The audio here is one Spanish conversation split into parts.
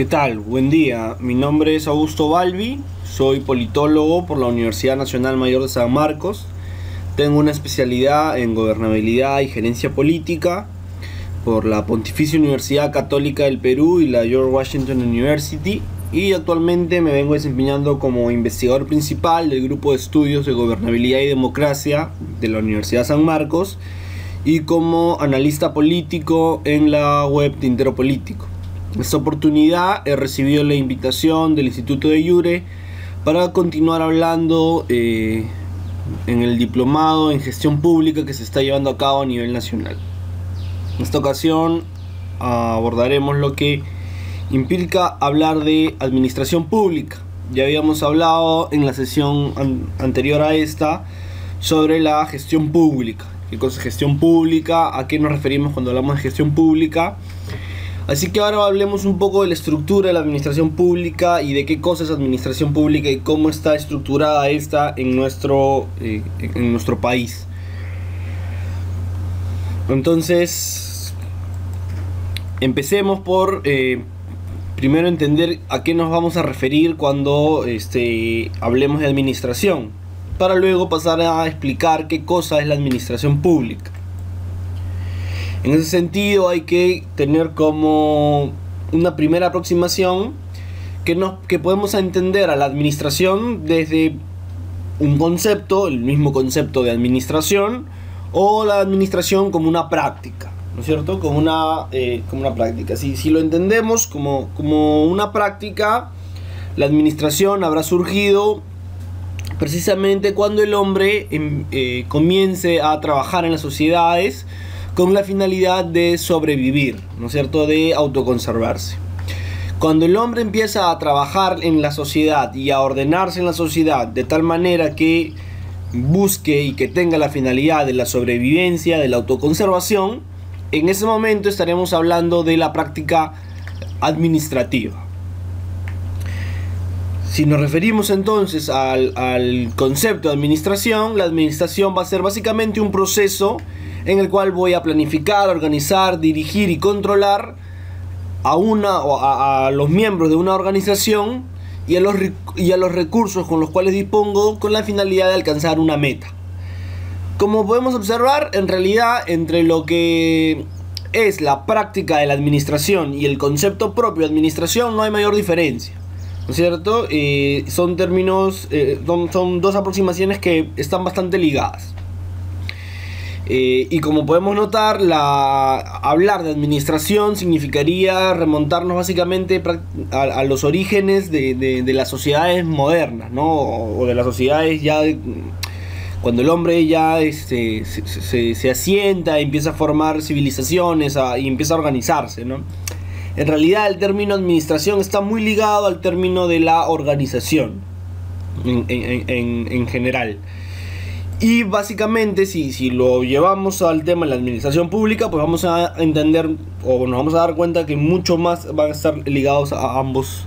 ¿Qué tal? Buen día. Mi nombre es Augusto Balbi, soy politólogo por la Universidad Nacional Mayor de San Marcos. Tengo una especialidad en gobernabilidad y gerencia política por la Pontificia Universidad Católica del Perú y la George Washington University, y actualmente me vengo desempeñando como investigador principal del grupo de estudios de gobernabilidad y democracia de la Universidad San Marcos y como analista político en la web Tintero Político. En esta oportunidad he recibido la invitación del Instituto de Iure para continuar hablando en el diplomado en gestión pública que se está llevando a cabo a nivel nacional. En esta ocasión abordaremos lo que implica hablar de administración pública. Ya habíamos hablado en la sesión anterior a esta sobre la gestión pública. ¿Qué cosa es gestión pública? ¿A qué nos referimos cuando hablamos de gestión pública? Así que ahora hablemos un poco de la estructura de la administración pública y de qué cosa es administración pública y cómo está estructurada esta en nuestro país. Entonces, empecemos por primero entender a qué nos vamos a referir cuando hablemos de administración, para luego pasar a explicar qué cosa es la administración pública. En ese sentido hay que tener como una primera aproximación que podemos entender a la administración desde un concepto, el mismo concepto de administración, o la administración como una práctica, ¿no es cierto? Como una práctica. Si lo entendemos como una práctica, la administración habrá surgido precisamente cuando el hombre comience a trabajar en las sociedades con la finalidad de sobrevivir, ¿no es cierto?, de autoconservarse. Cuando el hombre empieza a trabajar en la sociedad y a ordenarse en la sociedad de tal manera que busque y que tenga la finalidad de la sobrevivencia, de la autoconservación, en ese momento estaremos hablando de la práctica administrativa. Si nos referimos entonces al concepto de administración, la administración va a ser básicamente un proceso en el cual voy a planificar, organizar, dirigir y controlar a los miembros de una organización y a los recursos con los cuales dispongo con la finalidad de alcanzar una meta. Como podemos observar, en realidad entre lo que es la práctica de la administración y el concepto propio de administración no hay mayor diferencia, ¿no es cierto? Son términos, son dos aproximaciones que están bastante ligadas. Y como podemos notar, hablar de administración significaría remontarnos básicamente a los orígenes de las sociedades modernas, ¿no? O de las sociedades ya cuando el hombre ya se asienta, empieza a formar civilizaciones y empieza a organizarse, ¿no? En realidad el término administración está muy ligado al término de la organización en general. Y básicamente si lo llevamos al tema de la administración pública, pues vamos a entender o nos vamos a dar cuenta que mucho más van a estar ligados a ambos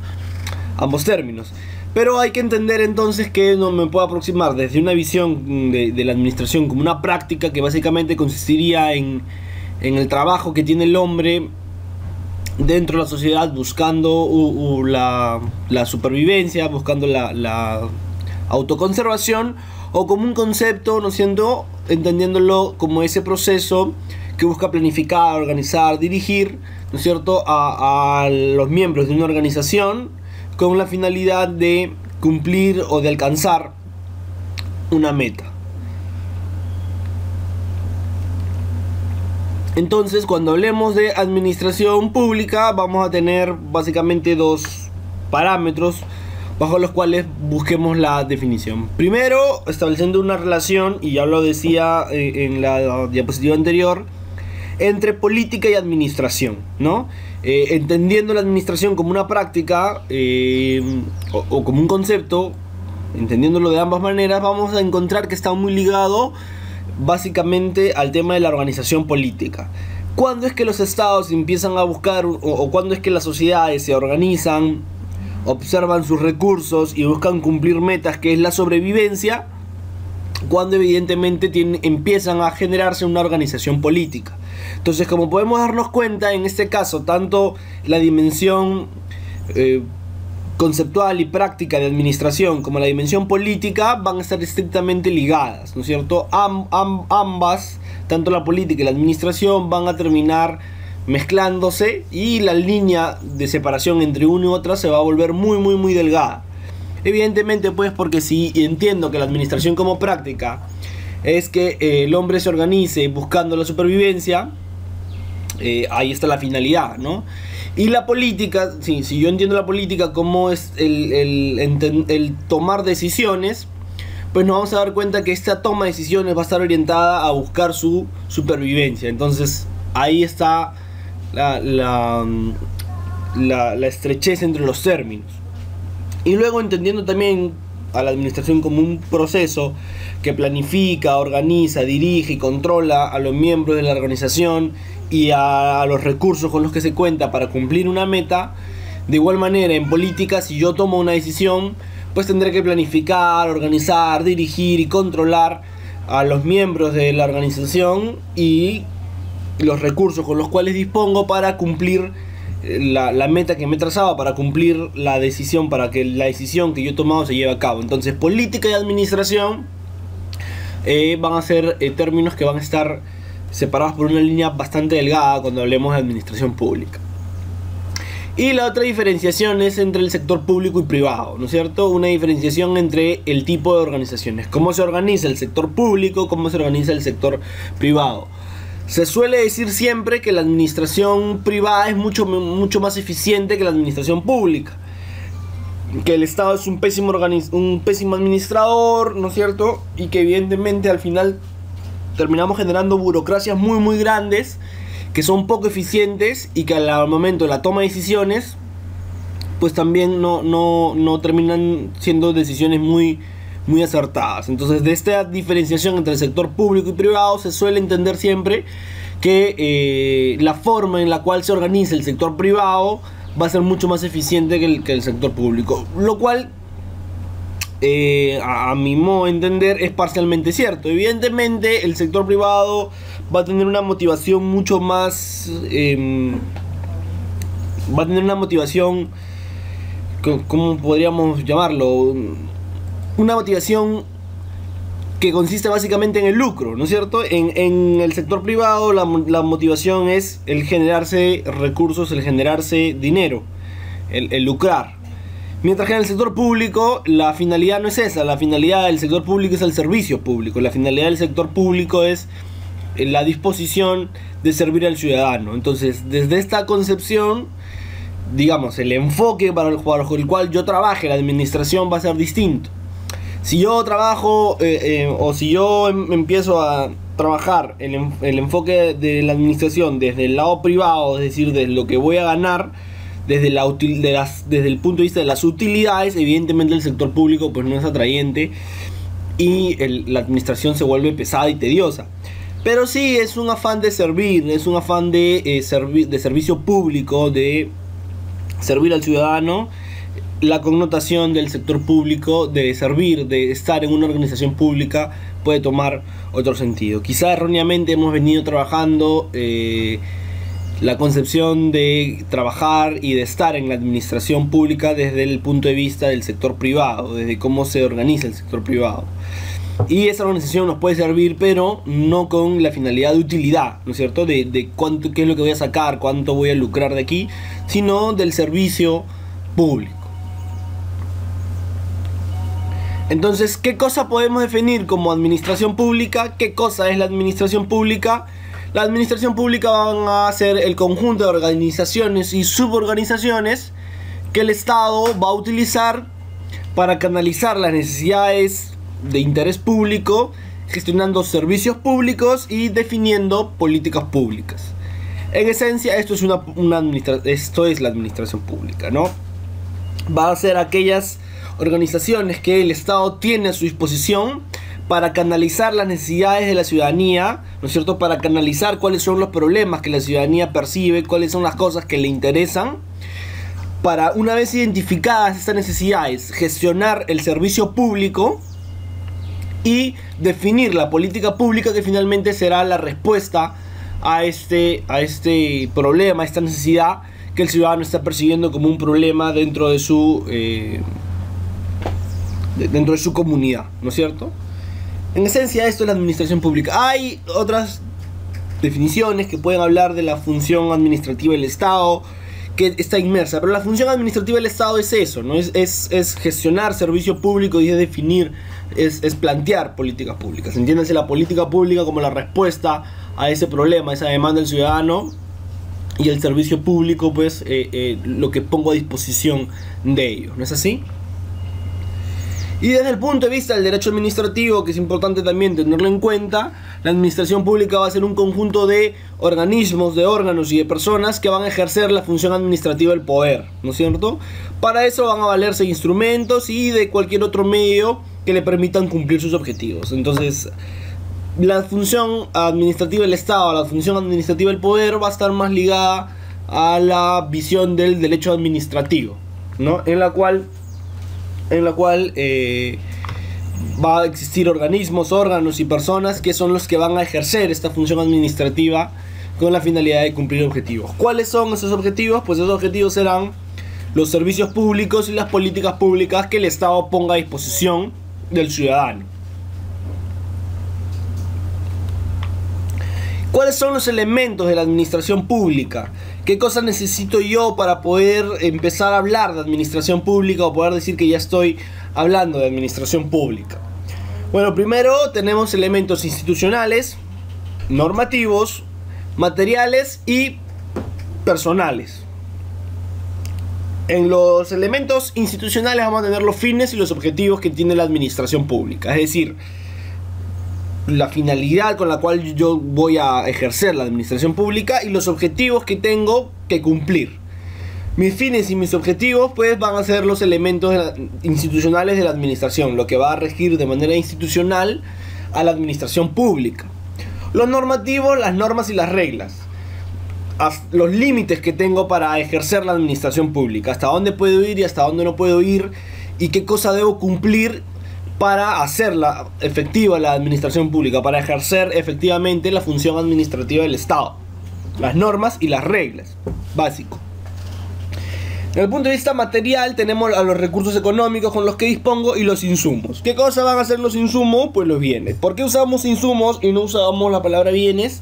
términos. Pero hay que entender entonces que no me puedo aproximar desde una visión de la administración como una práctica que básicamente consistiría en el trabajo que tiene el hombre dentro de la sociedad buscando la supervivencia, buscando la autoconservación, o como un concepto, ¿no es cierto?, entendiéndolo como ese proceso que busca planificar, organizar, dirigir, ¿no es cierto?, a los miembros de una organización con la finalidad de cumplir o de alcanzar una meta. Entonces, cuando hablemos de administración pública, vamos a tener básicamente dos parámetros bajo los cuales busquemos la definición. Primero, estableciendo una relación, y ya lo decía en la diapositiva anterior, entre política y administración, ¿no? Entendiendo la administración como una práctica o como un concepto, entendiéndolo de ambas maneras, vamos a encontrar que está muy ligado básicamente al tema de la organización política. ¿Cuándo es que los estados empiezan a buscar o cuándo es que las sociedades se organizan, observan sus recursos y buscan cumplir metas, que es la sobrevivencia? Cuando evidentemente empiezan a generarse una organización política. Entonces, como podemos darnos cuenta, en este caso, tanto la dimensión conceptual y práctica de administración como la dimensión política van a estar estrictamente ligadas, ¿no es cierto? Ambas, tanto la política y la administración, van a terminar mezclándose y la línea de separación entre una y otra se va a volver muy delgada. Evidentemente, pues, porque si entiendo que la administración como práctica es que el hombre se organice buscando la supervivencia, ahí está la finalidad, ¿no? Y la política, si yo entiendo la política como es el tomar decisiones, pues nos vamos a dar cuenta que esta toma de decisiones va a estar orientada a buscar su supervivencia. Entonces ahí está la estrechez entre los términos. Y luego, entendiendo también a la administración como un proceso que planifica, organiza, dirige y controla a los miembros de la organización y a los recursos con los que se cuenta para cumplir una meta, de igual manera en política, si yo tomo una decisión, pues tendré que planificar, organizar, dirigir y controlar a los miembros de la organización y los recursos con los cuales dispongo para cumplir la meta que me he trazado, para cumplir la decisión, para que la decisión que yo he tomado se lleve a cabo. Entonces, política y administración van a ser términos que van a estar separados por una línea bastante delgada cuando hablemos de administración pública. Y la otra diferenciación es entre el sector público y privado, ¿no es cierto? Una diferenciación entre el tipo de organizaciones, cómo se organiza el sector público, cómo se organiza el sector privado. Se suele decir siempre que la administración privada es mucho más eficiente que la administración pública, que el Estado es un pésimo administrador, ¿no es cierto? Y que evidentemente al final terminamos generando burocracias muy grandes que son poco eficientes y que al momento de la toma de decisiones pues también no terminan siendo decisiones muy acertadas. Entonces, de esta diferenciación entre el sector público y privado se suele entender siempre que la forma en la cual se organiza el sector privado va a ser mucho más eficiente que el sector público, lo cual a mi modo de entender es parcialmente cierto. Evidentemente el sector privado va a tener una motivación mucho más va a tener una motivación, ¿cómo podríamos llamarlo? Una motivación que consiste básicamente en el lucro, ¿no es cierto? En el sector privado la motivación es el generarse recursos, el generarse dinero, el lucrar. Mientras que en el sector público la finalidad no es esa, la finalidad del sector público es el servicio público, la finalidad del sector público es la disposición de servir al ciudadano. Entonces, desde esta concepción, digamos, el enfoque para el cual yo trabaje la administración va a ser distinto. Si yo trabajo o si yo empiezo a trabajar el enfoque de la administración desde el lado privado, es decir, de lo que voy a ganar, desde el punto de vista de las utilidades, evidentemente el sector público pues no es atrayente y la administración se vuelve pesada y tediosa. Pero sí es un afán de servir, es un afán de servicio público, de servir al ciudadano. La connotación del sector público, de servir, de estar en una organización pública, puede tomar otro sentido. Quizá erróneamente hemos venido trabajando la concepción de trabajar y de estar en la administración pública desde el punto de vista del sector privado, desde cómo se organiza el sector privado. Y esa organización nos puede servir, pero no con la finalidad de utilidad, ¿no es cierto? De qué es lo que voy a sacar, cuánto voy a lucrar de aquí, sino del servicio público. Entonces, ¿qué cosa podemos definir como administración pública? ¿Qué cosa es la administración pública? La administración pública va a ser el conjunto de organizaciones y suborganizaciones que el Estado va a utilizar para canalizar las necesidades de interés público, gestionando servicios públicos y definiendo políticas públicas. En esencia, esto es la administración pública, ¿no? Va a ser aquellas organizaciones que el Estado tiene a su disposición para canalizar las necesidades de la ciudadanía, ¿no es cierto? Para canalizar cuáles son los problemas que la ciudadanía percibe, cuáles son las cosas que le interesan, para, una vez identificadas estas necesidades, gestionar el servicio público y definir la política pública que finalmente será la respuesta a este problema, a esta necesidad que el ciudadano está percibiendo como un problema dentro de su comunidad, ¿no es cierto? En esencia, esto es la administración pública. Hay otras definiciones que pueden hablar de la función administrativa del Estado, que está inmersa, pero la función administrativa del Estado es eso, ¿no? Es gestionar servicio público y es definir, es plantear políticas públicas. Entiéndase la política pública como la respuesta a ese problema, a esa demanda del ciudadano, y el servicio público, pues, lo que pongo a disposición de ellos, ¿no es así? Y desde el punto de vista del derecho administrativo, que es importante también tenerlo en cuenta, la administración pública va a ser un conjunto de organismos, de órganos y de personas que van a ejercer la función administrativa del poder, ¿no es cierto? Para eso van a valerse de instrumentos y de cualquier otro medio que le permitan cumplir sus objetivos. Entonces, la función administrativa del Estado, la función administrativa del poder va a estar más ligada a la visión del derecho administrativo, ¿no? En la cual va a existir organismos, órganos y personas que son los que van a ejercer esta función administrativa con la finalidad de cumplir objetivos. ¿Cuáles son esos objetivos? Pues esos objetivos serán los servicios públicos y las políticas públicas que el Estado ponga a disposición del ciudadano. ¿Cuáles son los elementos de la administración pública? ¿Qué cosas necesito yo para poder empezar a hablar de administración pública o poder decir que ya estoy hablando de administración pública? Bueno, primero tenemos elementos institucionales, normativos, materiales y personales. En los elementos institucionales vamos a tener los fines y los objetivos que tiene la administración pública, es decir, la finalidad con la cual yo voy a ejercer la administración pública y los objetivos que tengo que cumplir. Mis fines y mis objetivos pues van a ser los elementos institucionales de la administración, lo que va a regir de manera institucional a la administración pública. Los normativos, las normas y las reglas, los límites que tengo para ejercer la administración pública, hasta dónde puedo ir y hasta dónde no puedo ir, y qué cosa debo cumplir para hacerla efectiva la administración pública, para ejercer efectivamente la función administrativa del Estado. Las normas y las reglas, básico. Desde el punto de vista material tenemos a los recursos económicos con los que dispongo y los insumos. ¿Qué cosa van a ser los insumos? Pues los bienes. ¿Por qué usamos insumos y no usamos la palabra bienes?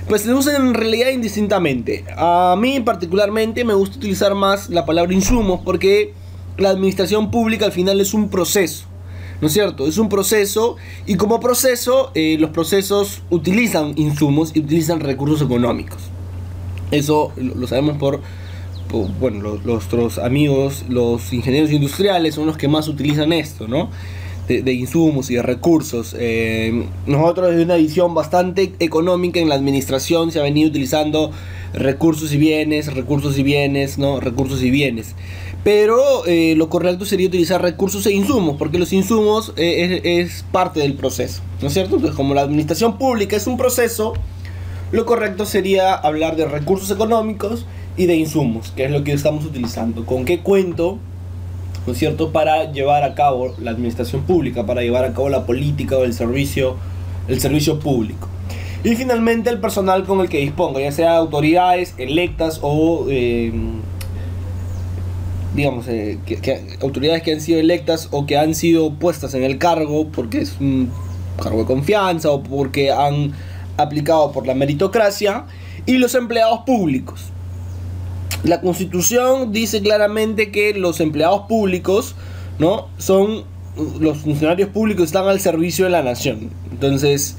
Pues se usan en realidad indistintamente. A mí particularmente me gusta utilizar más la palabra insumos porque la administración pública al final es un proceso, ¿no es cierto? Es un proceso y como proceso los procesos utilizan insumos y utilizan recursos económicos. Eso lo sabemos bueno, nuestros amigos, los ingenieros industriales son los que más utilizan esto, ¿no? De insumos y de recursos. Nosotros desde una visión bastante económica en la administración se ha venido utilizando recursos y bienes, ¿no? Recursos y bienes. Pero lo correcto sería utilizar recursos e insumos, porque los insumos es parte del proceso, ¿no es cierto? Entonces, como la administración pública es un proceso, lo correcto sería hablar de recursos económicos y de insumos, que es lo que estamos utilizando. ¿Con qué cuento, no es cierto, para llevar a cabo la administración pública, para llevar a cabo la política o el servicio público? Y finalmente el personal con el que dispongo, ya sea autoridades electas o autoridades que han sido electas o que han sido puestas en el cargo porque es un cargo de confianza o porque han aplicado por la meritocracia, y los empleados públicos. La Constitución dice claramente que los empleados públicos, ¿no?, son los funcionarios públicos, están al servicio de la nación. Entonces,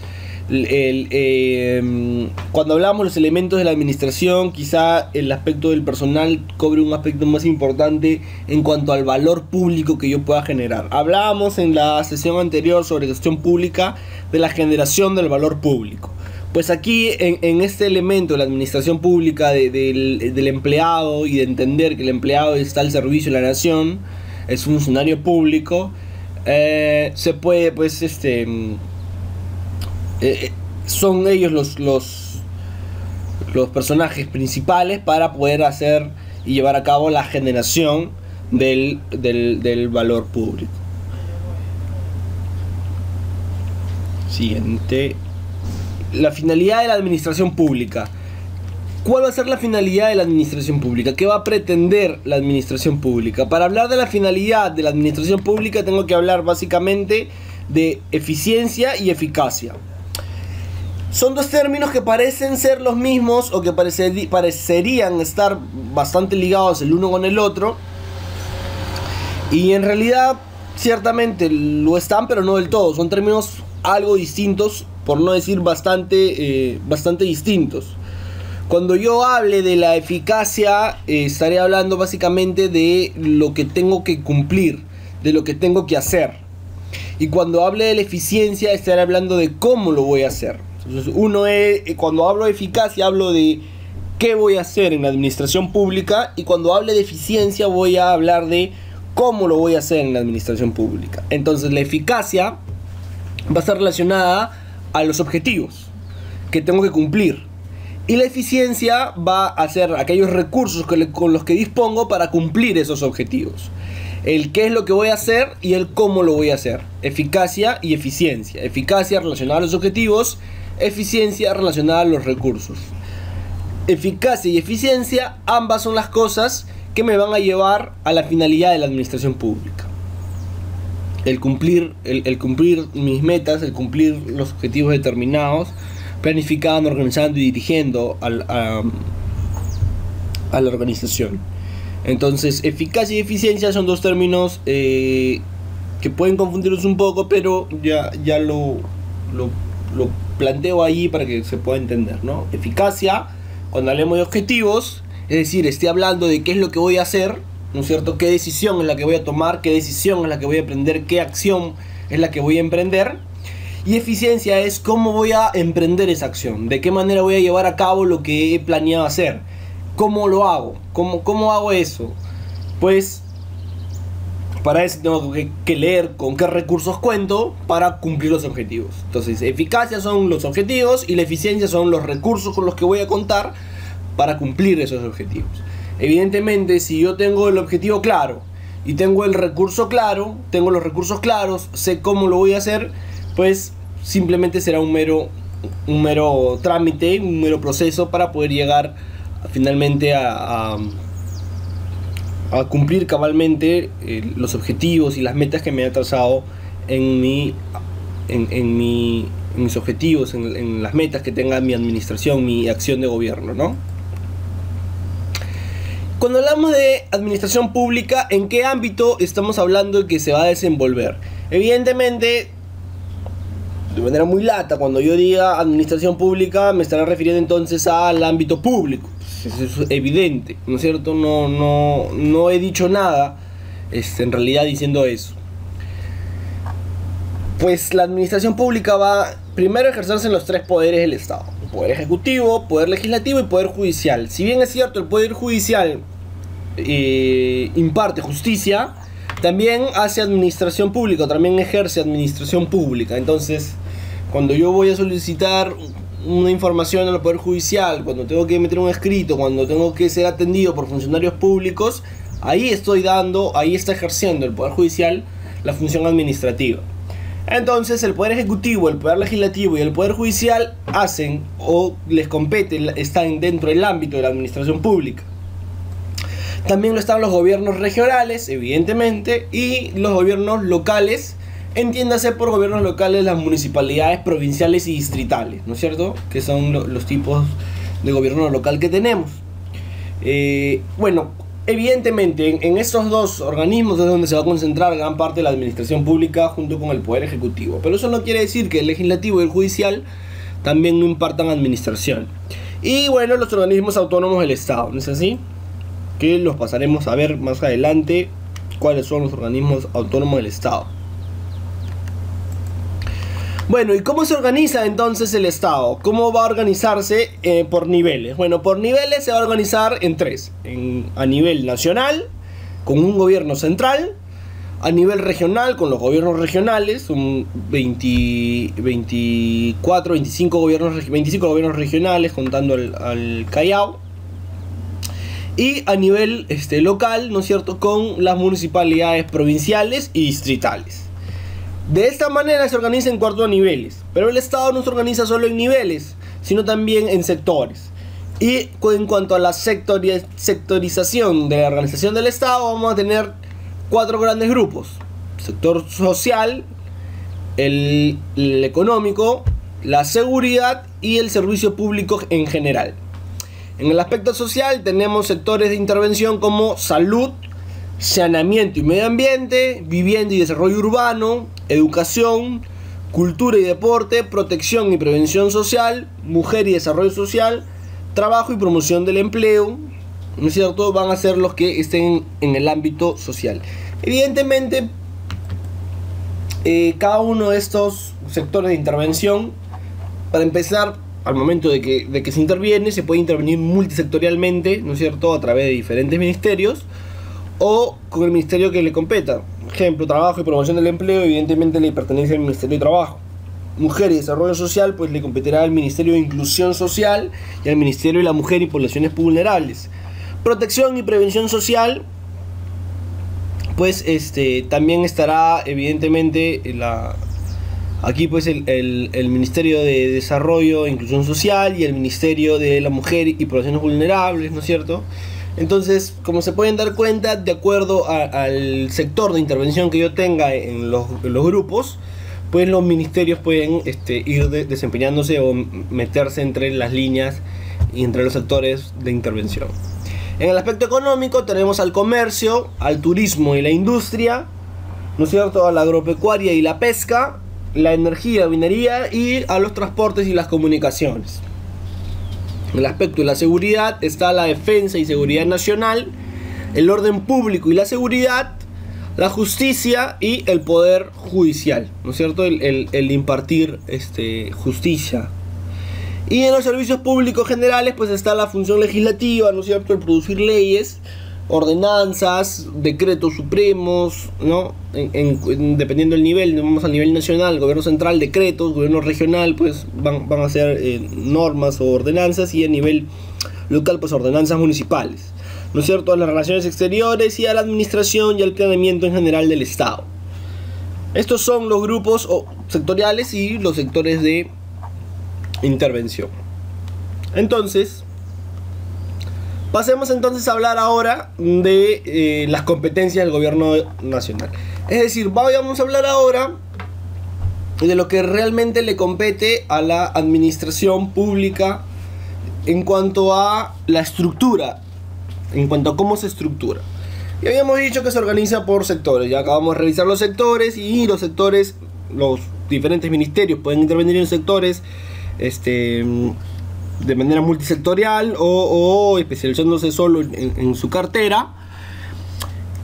cuando hablamos de los elementos de la administración, quizá el aspecto del personal cobre un aspecto más importante en cuanto al valor público que yo pueda generar. Hablábamos en la sesión anterior sobre gestión pública de la generación del valor público. Pues aquí, en este elemento de la administración pública del empleado, y de entender que el empleado está al servicio de la nación, es funcionario público, se puede, pues, son ellos los personajes principales para poder hacer y llevar a cabo la generación del valor público. Siguiente. La finalidad de la administración pública. ¿Cuál va a ser la finalidad de la administración pública? ¿Qué va a pretender la administración pública? Para hablar de la finalidad de la administración pública tengo que hablar básicamente de eficiencia y eficacia. Son dos términos que parecen ser los mismos o que parecerían estar bastante ligados el uno con el otro. Y en realidad, ciertamente lo están, pero no del todo. Son términos algo distintos, por no decir bastante distintos. Cuando yo hable de la eficacia, estaré hablando básicamente de lo que tengo que cumplir, de lo que tengo que hacer. Y cuando hable de la eficiencia, estaré hablando de cómo lo voy a hacer. Entonces, cuando hablo de eficacia, hablo de qué voy a hacer en la administración pública. Y cuando hable de eficiencia, voy a hablar de cómo lo voy a hacer en la administración pública. Entonces, la eficacia va a estar relacionada a los objetivos que tengo que cumplir. Y la eficiencia va a ser aquellos recursos con los que dispongo para cumplir esos objetivos. El qué es lo que voy a hacer y el cómo lo voy a hacer. Eficacia y eficiencia. Eficacia relacionada a los objetivos, eficiencia relacionada a los recursos. Eficacia y eficiencia, ambas son las cosas que me van a llevar a la finalidad de la administración pública. El cumplir mis metas, el cumplir los objetivos determinados, planificando, organizando y dirigiendo a la organización. Entonces, eficacia y eficiencia son dos términos que pueden confundirlos un poco, pero ya lo planteo ahí para que se pueda entender, ¿no? Eficacia, cuando hablemos de objetivos, es decir, estoy hablando de qué es lo que voy a hacer, ¿no es cierto? ¿Qué decisión es la que voy a tomar? ¿Qué decisión es la que voy a emprender? ¿Qué acción es la que voy a emprender? Y eficiencia es cómo voy a emprender esa acción, de qué manera voy a llevar a cabo lo que he planeado hacer, cómo lo hago, cómo hago eso. Pues para eso tengo que leer con qué recursos cuento para cumplir los objetivos. Entonces, eficacia son los objetivos y la eficiencia son los recursos con los que voy a contar para cumplir esos objetivos. Evidentemente, si yo tengo el objetivo claro y tengo el recurso claro, tengo los recursos claros, sé cómo lo voy a hacer, pues simplemente será un mero trámite, un mero proceso para poder llegar finalmente a cumplir cabalmente los objetivos y las metas que me he trazado en mis objetivos, en las metas que tenga mi administración, mi acción de gobierno, ¿no? Cuando hablamos de administración pública, ¿en qué ámbito estamos hablando de que se va a desenvolver? Evidentemente, de manera muy lata, cuando yo diga administración pública, me estaré refiriendo entonces al ámbito público. Eso es evidente, ¿no es cierto? No he dicho nada, en realidad, diciendo eso. Pues la administración pública va primero a ejercerse en los tres poderes del Estado: poder ejecutivo, poder legislativo y poder judicial. Si bien es cierto, el poder judicial imparte justicia, también hace administración pública, también ejerce administración pública. Entonces, cuando yo voy a solicitar una información al Poder Judicial, cuando tengo que meter un escrito, cuando tengo que ser atendido por funcionarios públicos, ahí está ejerciendo el Poder Judicial la función administrativa. Entonces, el Poder Ejecutivo, el Poder Legislativo y el Poder Judicial hacen o les compete, están dentro del ámbito de la administración pública. También lo están los gobiernos regionales, evidentemente, y los gobiernos locales. Entiéndase por gobiernos locales las municipalidades provinciales y distritales, ¿no es cierto? Que son los tipos de gobierno local que tenemos. Bueno, evidentemente en estos dos organismos es donde se va a concentrar gran parte de la administración pública junto con el Poder Ejecutivo. Pero eso no quiere decir que el Legislativo y el Judicial también no impartan administración. Y bueno, los organismos autónomos del Estado, ¿no es así? Que los pasaremos a ver más adelante, cuáles son los organismos autónomos del Estado. Bueno, ¿y cómo se organiza entonces el Estado? ¿Cómo va a organizarse por niveles? Bueno, por niveles se va a organizar en tres. A nivel nacional, con un gobierno central. A nivel regional, con los gobiernos regionales, son 25 gobiernos regionales, contando al Callao. Y a nivel local, ¿no es cierto?, con las municipalidades provinciales y distritales. De esta manera se organiza en cuatro niveles, pero el Estado no se organiza solo en niveles, sino también en sectores. Y en cuanto a la sectorización de la organización del Estado, vamos a tener 4 grandes grupos: sector social, el económico, la seguridad y el servicio público en general. En el aspecto social tenemos sectores de intervención como salud, saneamiento y medio ambiente, vivienda y desarrollo urbano, educación, cultura y deporte, protección y prevención social, mujer y desarrollo social, trabajo y promoción del empleo, ¿no es cierto? Van a ser los que estén en el ámbito social. Evidentemente, cada uno de estos sectores de intervención, para empezar, al momento de que se interviene, se puede intervenir multisectorialmente, ¿no es cierto?, a través de diferentes ministerios o con el ministerio que le competa. Ejemplo, trabajo y promoción del empleo, evidentemente le pertenece al Ministerio de Trabajo. Mujer y Desarrollo Social, pues le competirá al Ministerio de Inclusión Social y al Ministerio de la Mujer y Poblaciones Vulnerables. Protección y Prevención Social, pues también estará evidentemente aquí pues el Ministerio de Desarrollo e Inclusión Social y el Ministerio de la Mujer y Poblaciones Vulnerables, ¿no es cierto? Entonces, como se pueden dar cuenta, de acuerdo al sector de intervención que yo tenga en los grupos, pues los ministerios pueden ir desempeñándose o meterse entre las líneas y entre los sectores de intervención. En el aspecto económico tenemos al comercio, al turismo y la industria, ¿no es cierto?, a la agropecuaria y la pesca, la energía, minería y a los transportes y las comunicaciones. En el aspecto de la seguridad está la defensa y seguridad nacional, el orden público y la seguridad, la justicia y el poder judicial, ¿no es cierto?, el impartir justicia. Y en los servicios públicos generales pues está la función legislativa, ¿no es cierto?, el producir leyes, ordenanzas, decretos supremos, ¿no? Dependiendo del nivel, vamos al nivel nacional, gobierno central, decretos, gobierno regional, pues van a ser normas o ordenanzas, y a nivel local, pues ordenanzas municipales, ¿no es cierto?, a las relaciones exteriores y a la administración y al planeamiento en general del Estado. Estos son los grupos sectoriales y los sectores de intervención. Entonces, pasemos entonces a hablar ahora de las competencias del gobierno nacional. Es decir, vamos a hablar ahora de lo que realmente le compete a la administración pública en cuanto a la estructura, en cuanto a cómo se estructura. Ya habíamos dicho que se organiza por sectores, ya acabamos de revisar los sectores, y los sectores, los diferentes ministerios pueden intervenir en sectores de manera multisectorial o especializándose solo en su cartera.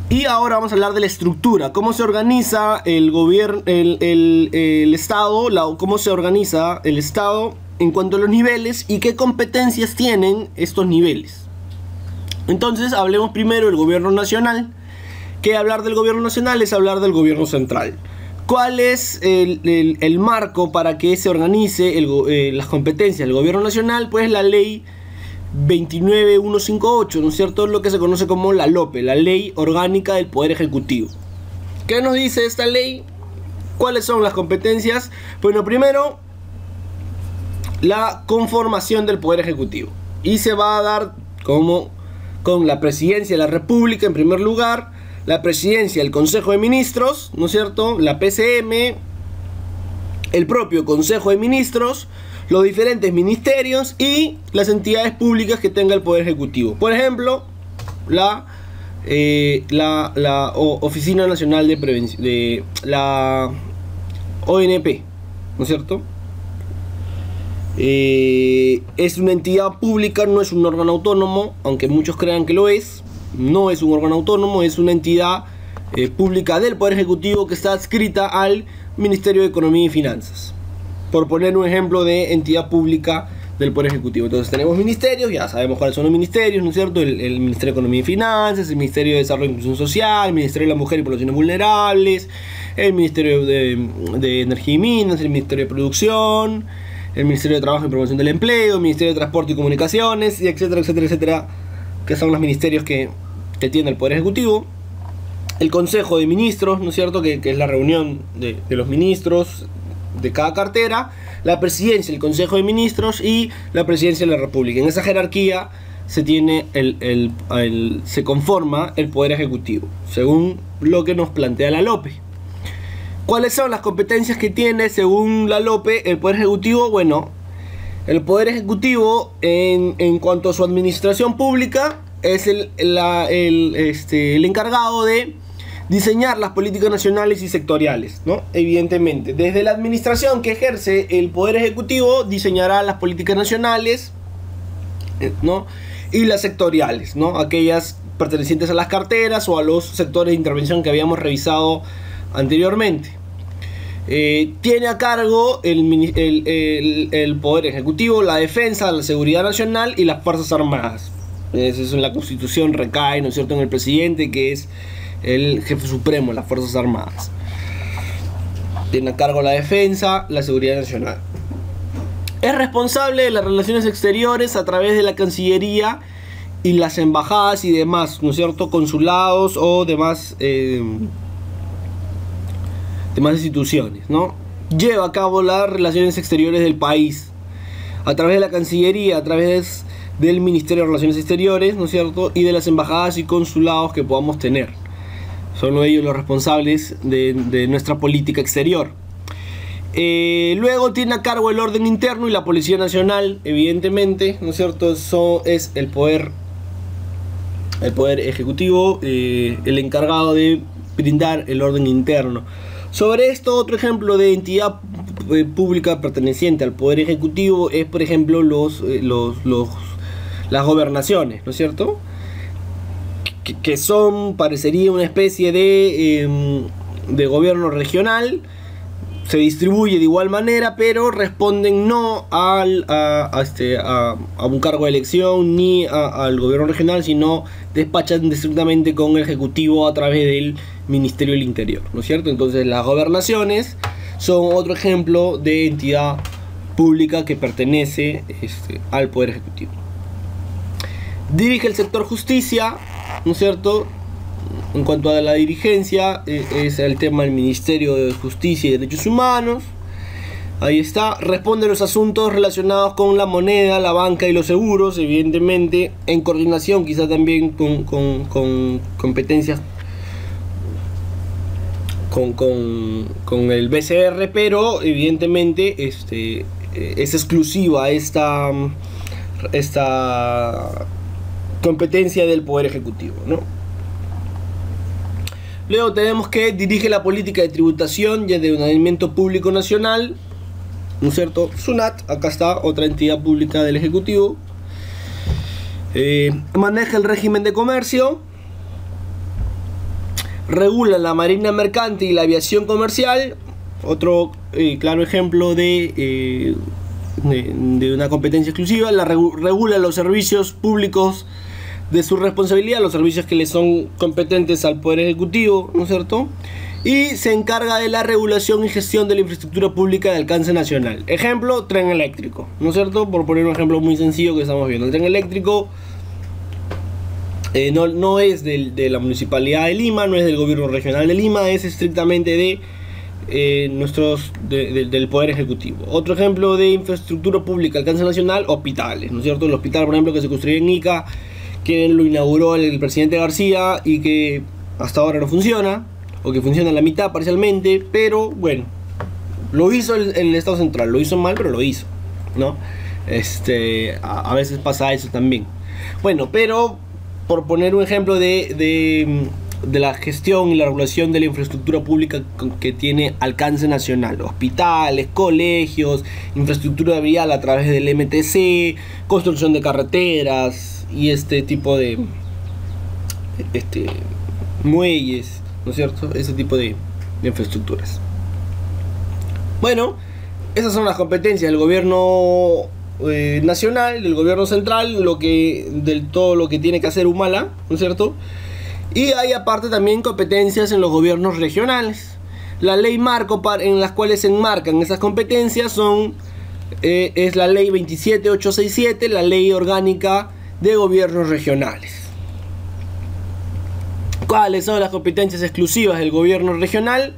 Y ahora vamos a hablar de la estructura, cómo se organiza el gobierno, el Estado, cómo se organiza el Estado en cuanto a los niveles y qué competencias tienen estos niveles. Entonces hablemos primero del gobierno nacional, que hablar del gobierno nacional es hablar del gobierno central. ¿Cuál es el marco para que se organice las competencias del gobierno nacional? Pues la ley 29158, ¿no es cierto?, lo que se conoce como la LOPE, la Ley Orgánica del Poder Ejecutivo. ¿Qué nos dice esta ley? ¿Cuáles son las competencias? Bueno, primero, la conformación del Poder Ejecutivo. Y se va a dar con la Presidencia de la República en primer lugar, la Presidencia del Consejo de Ministros, ¿no es cierto?, la PCM, el propio Consejo de Ministros, los diferentes ministerios y las entidades públicas que tenga el Poder Ejecutivo. Por ejemplo, la Oficina Nacional de Prevención, la ONP, ¿no es cierto? Es una entidad pública, no es un órgano autónomo, aunque muchos crean que lo es. No es un órgano autónomo, es una entidad pública del Poder Ejecutivo que está adscrita al Ministerio de Economía y Finanzas, por poner un ejemplo de entidad pública del Poder Ejecutivo. Entonces tenemos ministerios, ya sabemos cuáles son los ministerios, ¿no es cierto? El Ministerio de Economía y Finanzas, el Ministerio de Desarrollo e Inclusión Social, el Ministerio de la Mujer y Poblaciones Vulnerables, el Ministerio de Energía y Minas, el Ministerio de Producción, el Ministerio de Trabajo y Promoción del Empleo, el Ministerio de Transporte y Comunicaciones, y etcétera, etcétera, etcétera, que son los ministerios que tiene el Poder Ejecutivo. El Consejo de Ministros, ¿no es cierto?, que es la reunión de los ministros de cada cartera. la presidencia, el Consejo de Ministros y la presidencia de la República. En esa jerarquía se tiene se conforma el Poder Ejecutivo, según lo que nos plantea la LOPE. ¿Cuáles son las competencias que tiene, según la LOPE, el Poder Ejecutivo? Bueno, el Poder Ejecutivo, en cuanto a su administración pública, es el encargado de diseñar las políticas nacionales y sectoriales, ¿no? Evidentemente, desde la administración que ejerce el Poder Ejecutivo, diseñará las políticas nacionales, ¿no? Y las sectoriales, ¿no? Aquellas pertenecientes a las carteras o a los sectores de intervención que habíamos revisado anteriormente. Tiene a cargo el Poder Ejecutivo la defensa, la seguridad nacional y las Fuerzas Armadas. Eso es en la Constitución, recae, ¿no es cierto?, en el presidente, que es el jefe supremo de las Fuerzas Armadas. Tiene a cargo la defensa, la seguridad nacional. Es responsable de las relaciones exteriores a través de la Cancillería y las embajadas y demás, ¿no es cierto?, consulados o demás instituciones, ¿no? Lleva a cabo las relaciones exteriores del país a través de la Cancillería, a través del Ministerio de Relaciones Exteriores, ¿no es cierto?, y de las embajadas y consulados que podamos tener. Son ellos los responsables de nuestra política exterior. Luego tiene a cargo el orden interno y la Policía Nacional, evidentemente, ¿no es cierto? Eso es el poder ejecutivo, el encargado de brindar el orden interno. Sobre esto, otro ejemplo de entidad pública perteneciente al Poder Ejecutivo es, por ejemplo, las gobernaciones, ¿no es cierto?, que parecería una especie de gobierno regional. Se distribuye de igual manera, pero responden no a un cargo de elección ni al gobierno regional, sino despachan estrictamente con el Ejecutivo a través del Ministerio del Interior, ¿no es cierto? Entonces las gobernaciones son otro ejemplo de entidad pública que pertenece al Poder Ejecutivo. Dirige el sector justicia, ¿no es cierto? En cuanto a la dirigencia, es el tema del Ministerio de Justicia y Derechos Humanos. Ahí está. Responde a los asuntos relacionados con la moneda, la banca y los seguros, evidentemente, en coordinación quizá también con competencias con el BCR, pero evidentemente es exclusiva esta competencia del Poder Ejecutivo, ¿no? Luego tenemos que dirige la política de tributación y de ordenamiento público nacional, ¿no es cierto? SUNAT, acá está otra entidad pública del Ejecutivo. Maneja el régimen de comercio, regula la marina mercante y la aviación comercial, otro claro ejemplo de una competencia exclusiva. Regula los servicios públicos de su responsabilidad, los servicios que le son competentes al Poder Ejecutivo, ¿no es cierto? Y se encarga de la regulación y gestión de la infraestructura pública de alcance nacional. Ejemplo, tren eléctrico, ¿no es cierto? Por poner un ejemplo muy sencillo que estamos viendo. El tren eléctrico no es de la Municipalidad de Lima, no es del Gobierno Regional de Lima, es estrictamente del Poder Ejecutivo. Otro ejemplo de infraestructura pública de alcance nacional, hospitales, ¿no es cierto? El hospital, por ejemplo, que se construyó en Ica, que lo inauguró el presidente García y que hasta ahora no funciona, o que funciona a la mitad parcialmente, pero bueno, lo hizo el Estado Central, lo hizo mal, pero lo hizo, ¿no? A veces pasa eso también. Bueno, pero por poner un ejemplo de la gestión y la regulación de la infraestructura pública que tiene alcance nacional, hospitales, colegios, infraestructura vial a través del MTC, construcción de carreteras y este tipo de muelles, ¿no es cierto? Ese tipo de infraestructuras. Bueno, esas son las competencias del gobierno nacional, del gobierno central, todo lo que tiene que hacer Humala, ¿no es cierto? Y hay aparte también competencias en los gobiernos regionales. La ley marco en las cuales se enmarcan esas competencias es la ley 27867, la ley orgánica de gobiernos regionales. ¿Cuáles son las competencias exclusivas del gobierno regional?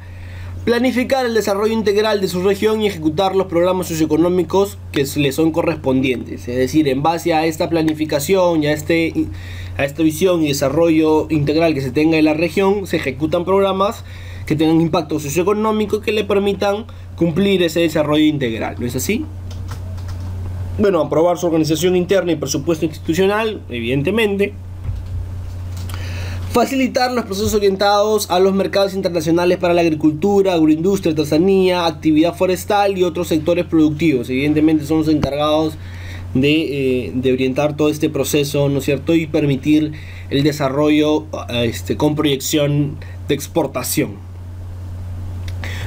planificar el desarrollo integral de su región y ejecutar los programas socioeconómicos que le son correspondientes. Es decir, en base a esta planificación y a esta visión y desarrollo integral que se tenga en la región, se ejecutan programas que tengan impacto socioeconómico que le permitan cumplir ese desarrollo integral. ¿No es así? Bueno, aprobar su organización interna y presupuesto institucional, evidentemente. Facilitar los procesos orientados a los mercados internacionales para la agricultura, agroindustria, artesanía, actividad forestal y otros sectores productivos. Evidentemente son los encargados de orientar todo este proceso, ¿no es cierto? Y permitir el desarrollo con proyección de exportación.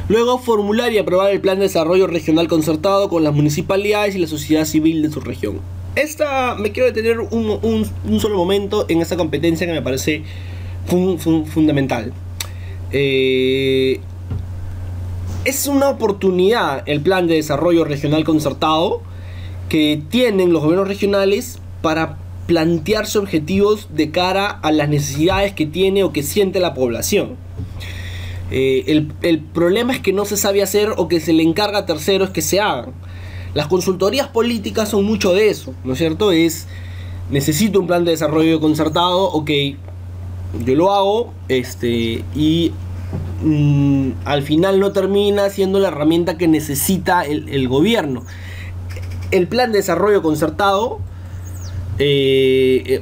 Luego, formular y aprobar el plan de desarrollo regional concertado con las municipalidades y la sociedad civil de su región. Me quiero detener un solo momento en esta competencia que me parece fundamental. Es una oportunidad el plan de desarrollo regional concertado que tienen los gobiernos regionales para plantearse objetivos de cara a las necesidades que tiene o que siente la población. El problema es que no se sabe hacer o que se le encarga a terceros que se hagan. Las consultorías políticas son mucho de eso, ¿no es cierto? Necesito un plan de desarrollo concertado, ok, yo lo hago, y al final no termina siendo la herramienta que necesita el gobierno. El plan de desarrollo concertado,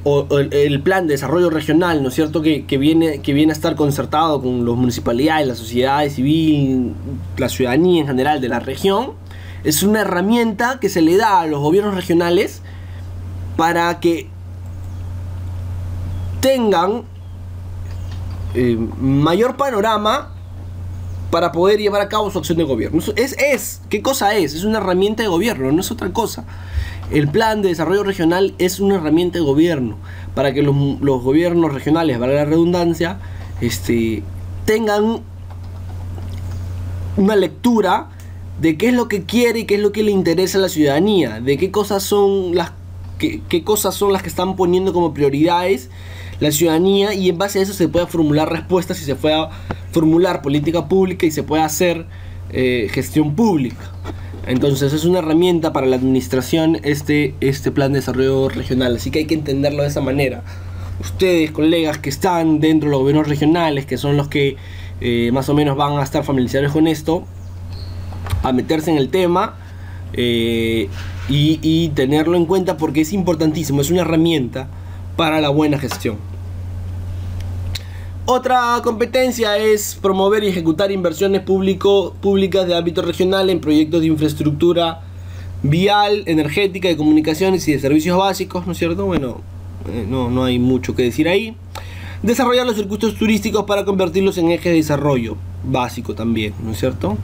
o el plan de desarrollo regional, ¿no es cierto? Que viene a estar concertado con las municipalidades, la sociedad civil, la ciudadanía en general de la región. Es una herramienta que se le da a los gobiernos regionales para que tengan mayor panorama para poder llevar a cabo su acción de gobierno. ¿Qué cosa es? Es una herramienta de gobierno, no es otra cosa. El plan de desarrollo regional es una herramienta de gobierno para que los gobiernos regionales, valga la redundancia, tengan una lectura de qué es lo que quiere y qué es lo que le interesa a la ciudadanía, de qué cosas son las que están poniendo como prioridades la ciudadanía, y en base a eso se pueda formular respuestas y se pueda formular política pública y se pueda hacer gestión pública. Entonces es una herramienta para la administración este plan de desarrollo regional, así que hay que entenderlo de esa manera. Ustedes, colegas que están dentro de los gobiernos regionales, que son los que más o menos van a estar familiarizados con esto, a meterse en el tema y tenerlo en cuenta porque es importantísimo, es una herramienta para la buena gestión. Otra competencia es promover y ejecutar inversiones públicas de ámbito regional en proyectos de infraestructura vial, energética, de comunicaciones y de servicios básicos, ¿no es cierto? Bueno, no hay mucho que decir ahí. Desarrollar los circuitos turísticos para convertirlos en ejes de desarrollo básico también, ¿no es cierto?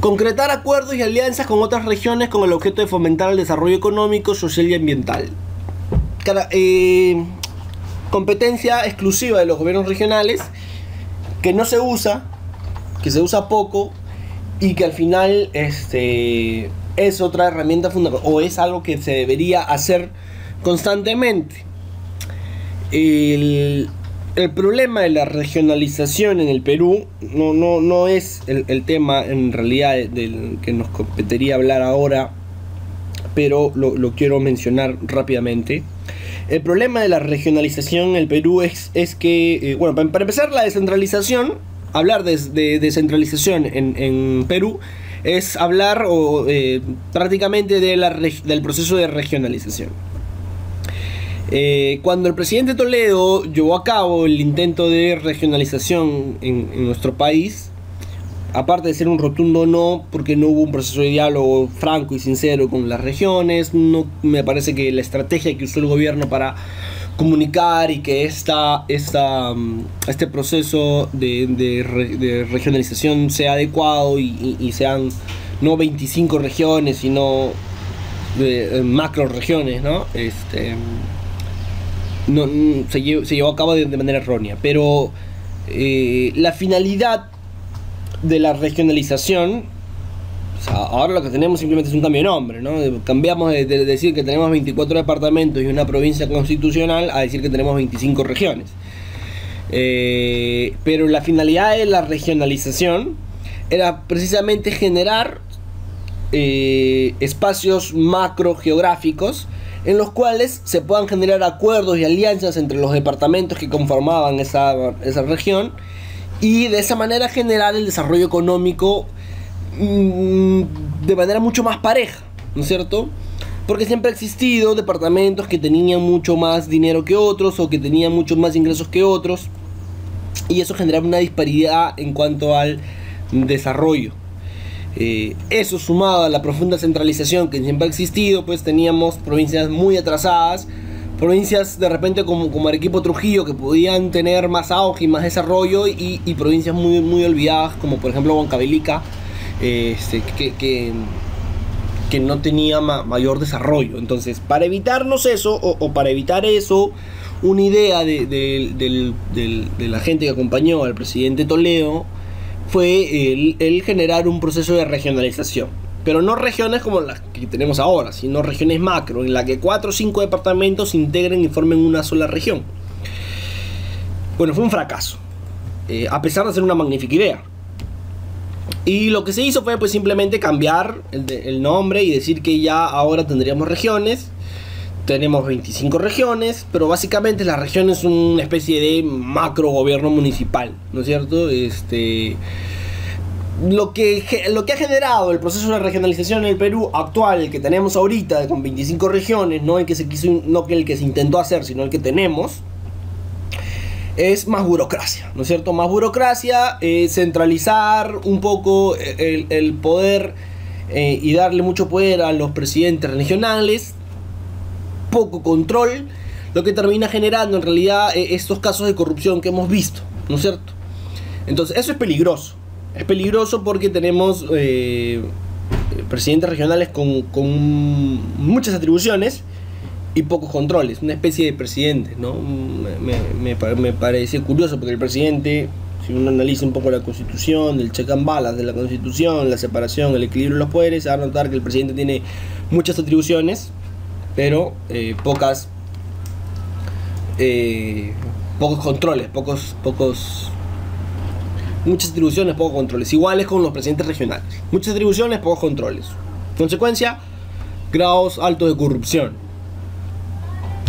Concretar acuerdos y alianzas con otras regiones con el objeto de fomentar el desarrollo económico, social y ambiental. Competencia exclusiva de los gobiernos regionales, que no se usa, que se usa poco y que al final es otra herramienta fundamental, o es algo que se debería hacer constantemente. El problema de la regionalización en el Perú no es el tema en realidad del que nos competiría hablar ahora, pero lo quiero mencionar rápidamente. El problema de la regionalización en el Perú es que, bueno, para empezar, la descentralización, hablar de descentralización en Perú es hablar prácticamente del proceso de regionalización. Cuando el presidente Toledo llevó a cabo el intento de regionalización en nuestro país, aparte de ser un rotundo no, porque no hubo un proceso de diálogo franco y sincero con las regiones, no me parece que la estrategia que usó el gobierno para comunicar y que este proceso de regionalización sea adecuado y sean no 25 regiones, sino macro regiones, ¿no? Se llevó a cabo de manera errónea, pero la finalidad de la regionalización, o sea, ahora lo que tenemos simplemente es un cambio de nombre, ¿no? Cambiamos de decir que tenemos 24 departamentos y una provincia constitucional a decir que tenemos 25 regiones. Pero la finalidad de la regionalización era precisamente generar espacios macro geográficos en los cuales se puedan generar acuerdos y alianzas entre los departamentos que conformaban esa región, y de esa manera generar el desarrollo económico de manera mucho más pareja, ¿no es cierto? Porque siempre ha existido departamentos que tenían mucho más dinero que otros, o que tenían mucho más ingresos que otros, y eso generaba una disparidad en cuanto al desarrollo. Eso sumado a la profunda centralización que siempre ha existido, pues teníamos provincias muy atrasadas, provincias de repente como Arequipa, Trujillo, que podían tener más auge y más desarrollo, y provincias muy olvidadas, como por ejemplo Huancavelica, que no tenía mayor desarrollo. Entonces, para evitarnos eso, o para evitar eso, una idea de la gente que acompañó al presidente Toledo fue el generar un proceso de regionalización. Pero no regiones como las que tenemos ahora, sino regiones macro, en la que 4 o 5 departamentos se integren y formen una sola región. Bueno, fue un fracaso, a pesar de ser una magnífica idea. Y lo que se hizo fue pues simplemente cambiar el nombre y decir que ya ahora tendríamos regiones. Tenemos 25 regiones, pero básicamente las regiones son una especie de macro gobierno municipal, ¿no es cierto? Lo que ha generado el proceso de regionalización en el Perú actual, el que tenemos ahorita con 25 regiones, no el que se intentó hacer, sino el que tenemos, es más burocracia, ¿no es cierto? Más burocracia, centralizar un poco el poder, y darle mucho poder a los presidentes regionales, poco control, lo que termina generando en realidad estos casos de corrupción que hemos visto, ¿no es cierto? Entonces eso es peligroso. Es peligroso porque tenemos presidentes regionales con muchas atribuciones y pocos controles, una especie de presidente, ¿no? Me parece curioso porque el presidente, si uno analiza un poco la constitución, el check and balance de la constitución, la separación, el equilibrio de los poderes, se va a notar que el presidente tiene muchas atribuciones, pero pocos controles, muchas atribuciones, pocos controles. Iguales con los presidentes regionales, muchas atribuciones, pocos controles. Consecuencia, grados altos de corrupción.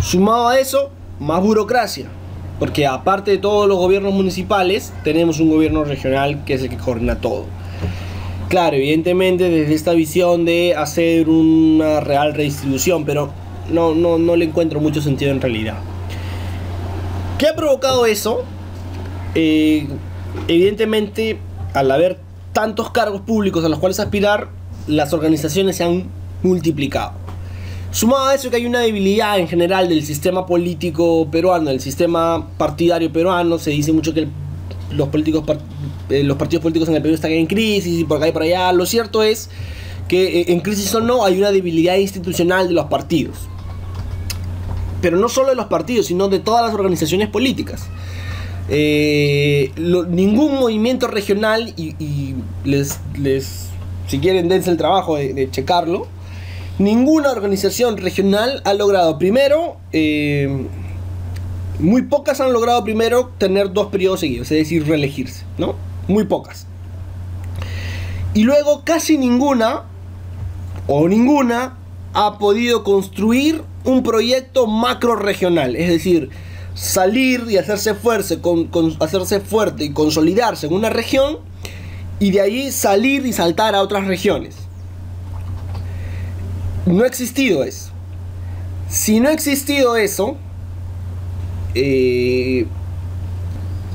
Sumado a eso, más burocracia, porque aparte de todos los gobiernos municipales, tenemos un gobierno regional que es el que coordina todo. Claro, evidentemente desde esta visión de hacer una real redistribución, pero no le encuentro mucho sentido en realidad. ¿Qué ha provocado eso? Evidentemente, al haber tantos cargos públicos a los cuales aspirar, las organizaciones se han multiplicado. Sumado a eso, que hay una debilidad en general del sistema político peruano, del sistema partidario peruano. Se dice mucho que los partidos políticos en el Perú están en crisis y por acá y por allá. Lo cierto es que en crisis o no, hay una debilidad institucional de los partidos. Pero no solo de los partidos, sino de todas las organizaciones políticas. Ningún movimiento regional, y si quieren dense el trabajo de checarlo, ninguna organización regional ha logrado primero, muy pocas han logrado primero tener 2 periodos seguidos, es decir, reelegirse, ¿no? Muy pocas. Y luego casi ninguna ha podido construir un proyecto macro regional, es decir, salir y hacerse fuerte y consolidarse en una región, y de ahí salir y saltar a otras regiones. No ha existido eso. Si no ha existido eso,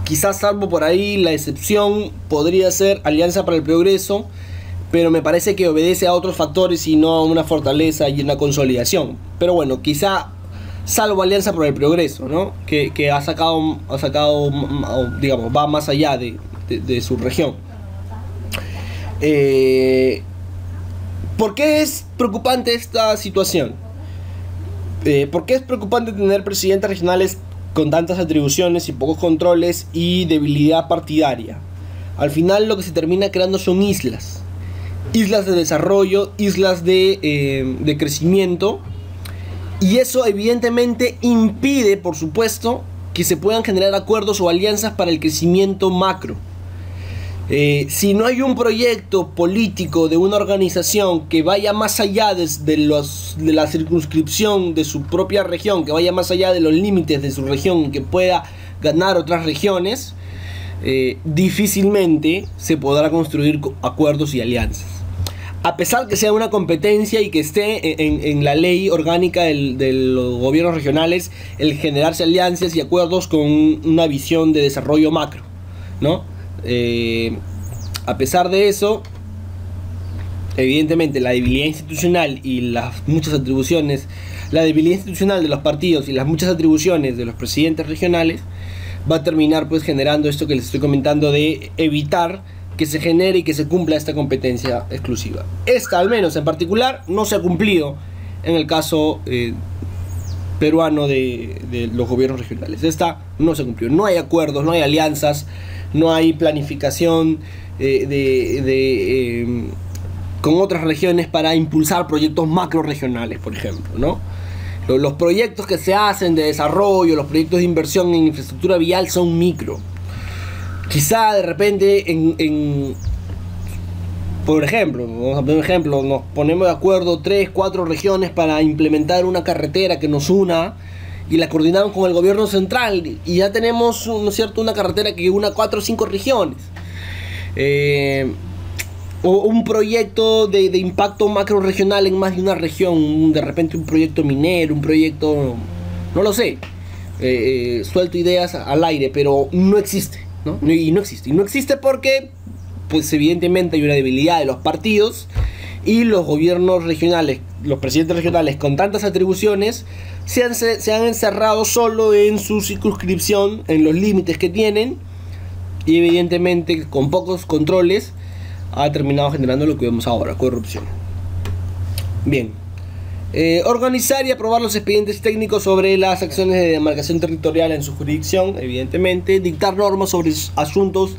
quizás salvo por ahí la excepción podría ser Alianza para el Progreso, pero me parece que obedece a otros factores y no a una fortaleza y una consolidación. Pero bueno, quizá salvo Alianza por el Progreso, ¿no? Que ha sacado, digamos, va más allá de su región. ¿Por qué es preocupante esta situación? ¿Por qué es preocupante tener presidentes regionales con tantas atribuciones y pocos controles y debilidad partidaria? Al final lo que se termina creando son islas de desarrollo, islas de crecimiento, y eso evidentemente impide, por supuesto, que se puedan generar acuerdos o alianzas para el crecimiento macro. Si no hay un proyecto político de una organización que vaya más allá de la circunscripción de su propia región, que vaya más allá de los límites de su región, que pueda ganar otras regiones, difícilmente se podrá construir acuerdos y alianzas. A pesar que sea una competencia y que esté en la ley orgánica de los gobiernos regionales el generarse alianzas y acuerdos con una visión de desarrollo macro, ¿no? A pesar de eso, evidentemente la debilidad institucional y las muchas atribuciones, la debilidad institucional de los partidos y las muchas atribuciones de los presidentes regionales va a terminar pues generando esto que les estoy comentando, de evitar que se genere y que se cumpla esta competencia exclusiva. Esta, al menos en particular, no se ha cumplido en el caso peruano de los gobiernos regionales. Esta no se cumplió. No hay acuerdos, no hay alianzas, no hay planificación con otras regiones para impulsar proyectos macro regionales, por ejemplo, ¿no? Los proyectos que se hacen de desarrollo, los proyectos de inversión en infraestructura vial son micro. Quizá de repente por ejemplo, vamos a poner un ejemplo, nos ponemos de acuerdo 3, 4 regiones para implementar una carretera que nos una y la coordinamos con el gobierno central y ya tenemos, ¿no es cierto?, una carretera que una 4 o 5 regiones. O un proyecto de impacto macro regional en más de una región, de repente un proyecto minero, un proyecto, no lo sé, suelto ideas al aire, pero no existe, ¿no? Y no existe porque, pues evidentemente hay una debilidad de los partidos y los gobiernos regionales, los presidentes regionales con tantas atribuciones se han encerrado solo en su circunscripción, en los límites que tienen, y evidentemente con pocos controles ha terminado generando lo que vemos ahora, corrupción. Bien, organizar y aprobar los expedientes técnicos sobre las acciones de demarcación territorial en su jurisdicción, evidentemente, dictar normas sobre asuntos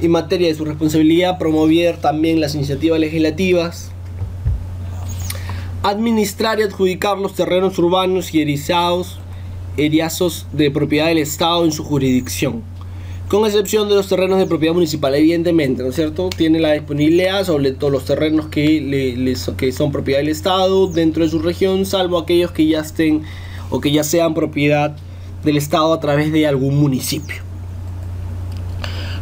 y materia de su responsabilidad, promover también las iniciativas legislativas, administrar y adjudicar los terrenos urbanos y eriazos de propiedad del Estado en su jurisdicción, con excepción de los terrenos de propiedad municipal, evidentemente, ¿no es cierto? Tiene la disponibilidad sobre todos los terrenos que son propiedad del Estado dentro de su región, salvo aquellos que ya estén o que ya sean propiedad del Estado a través de algún municipio.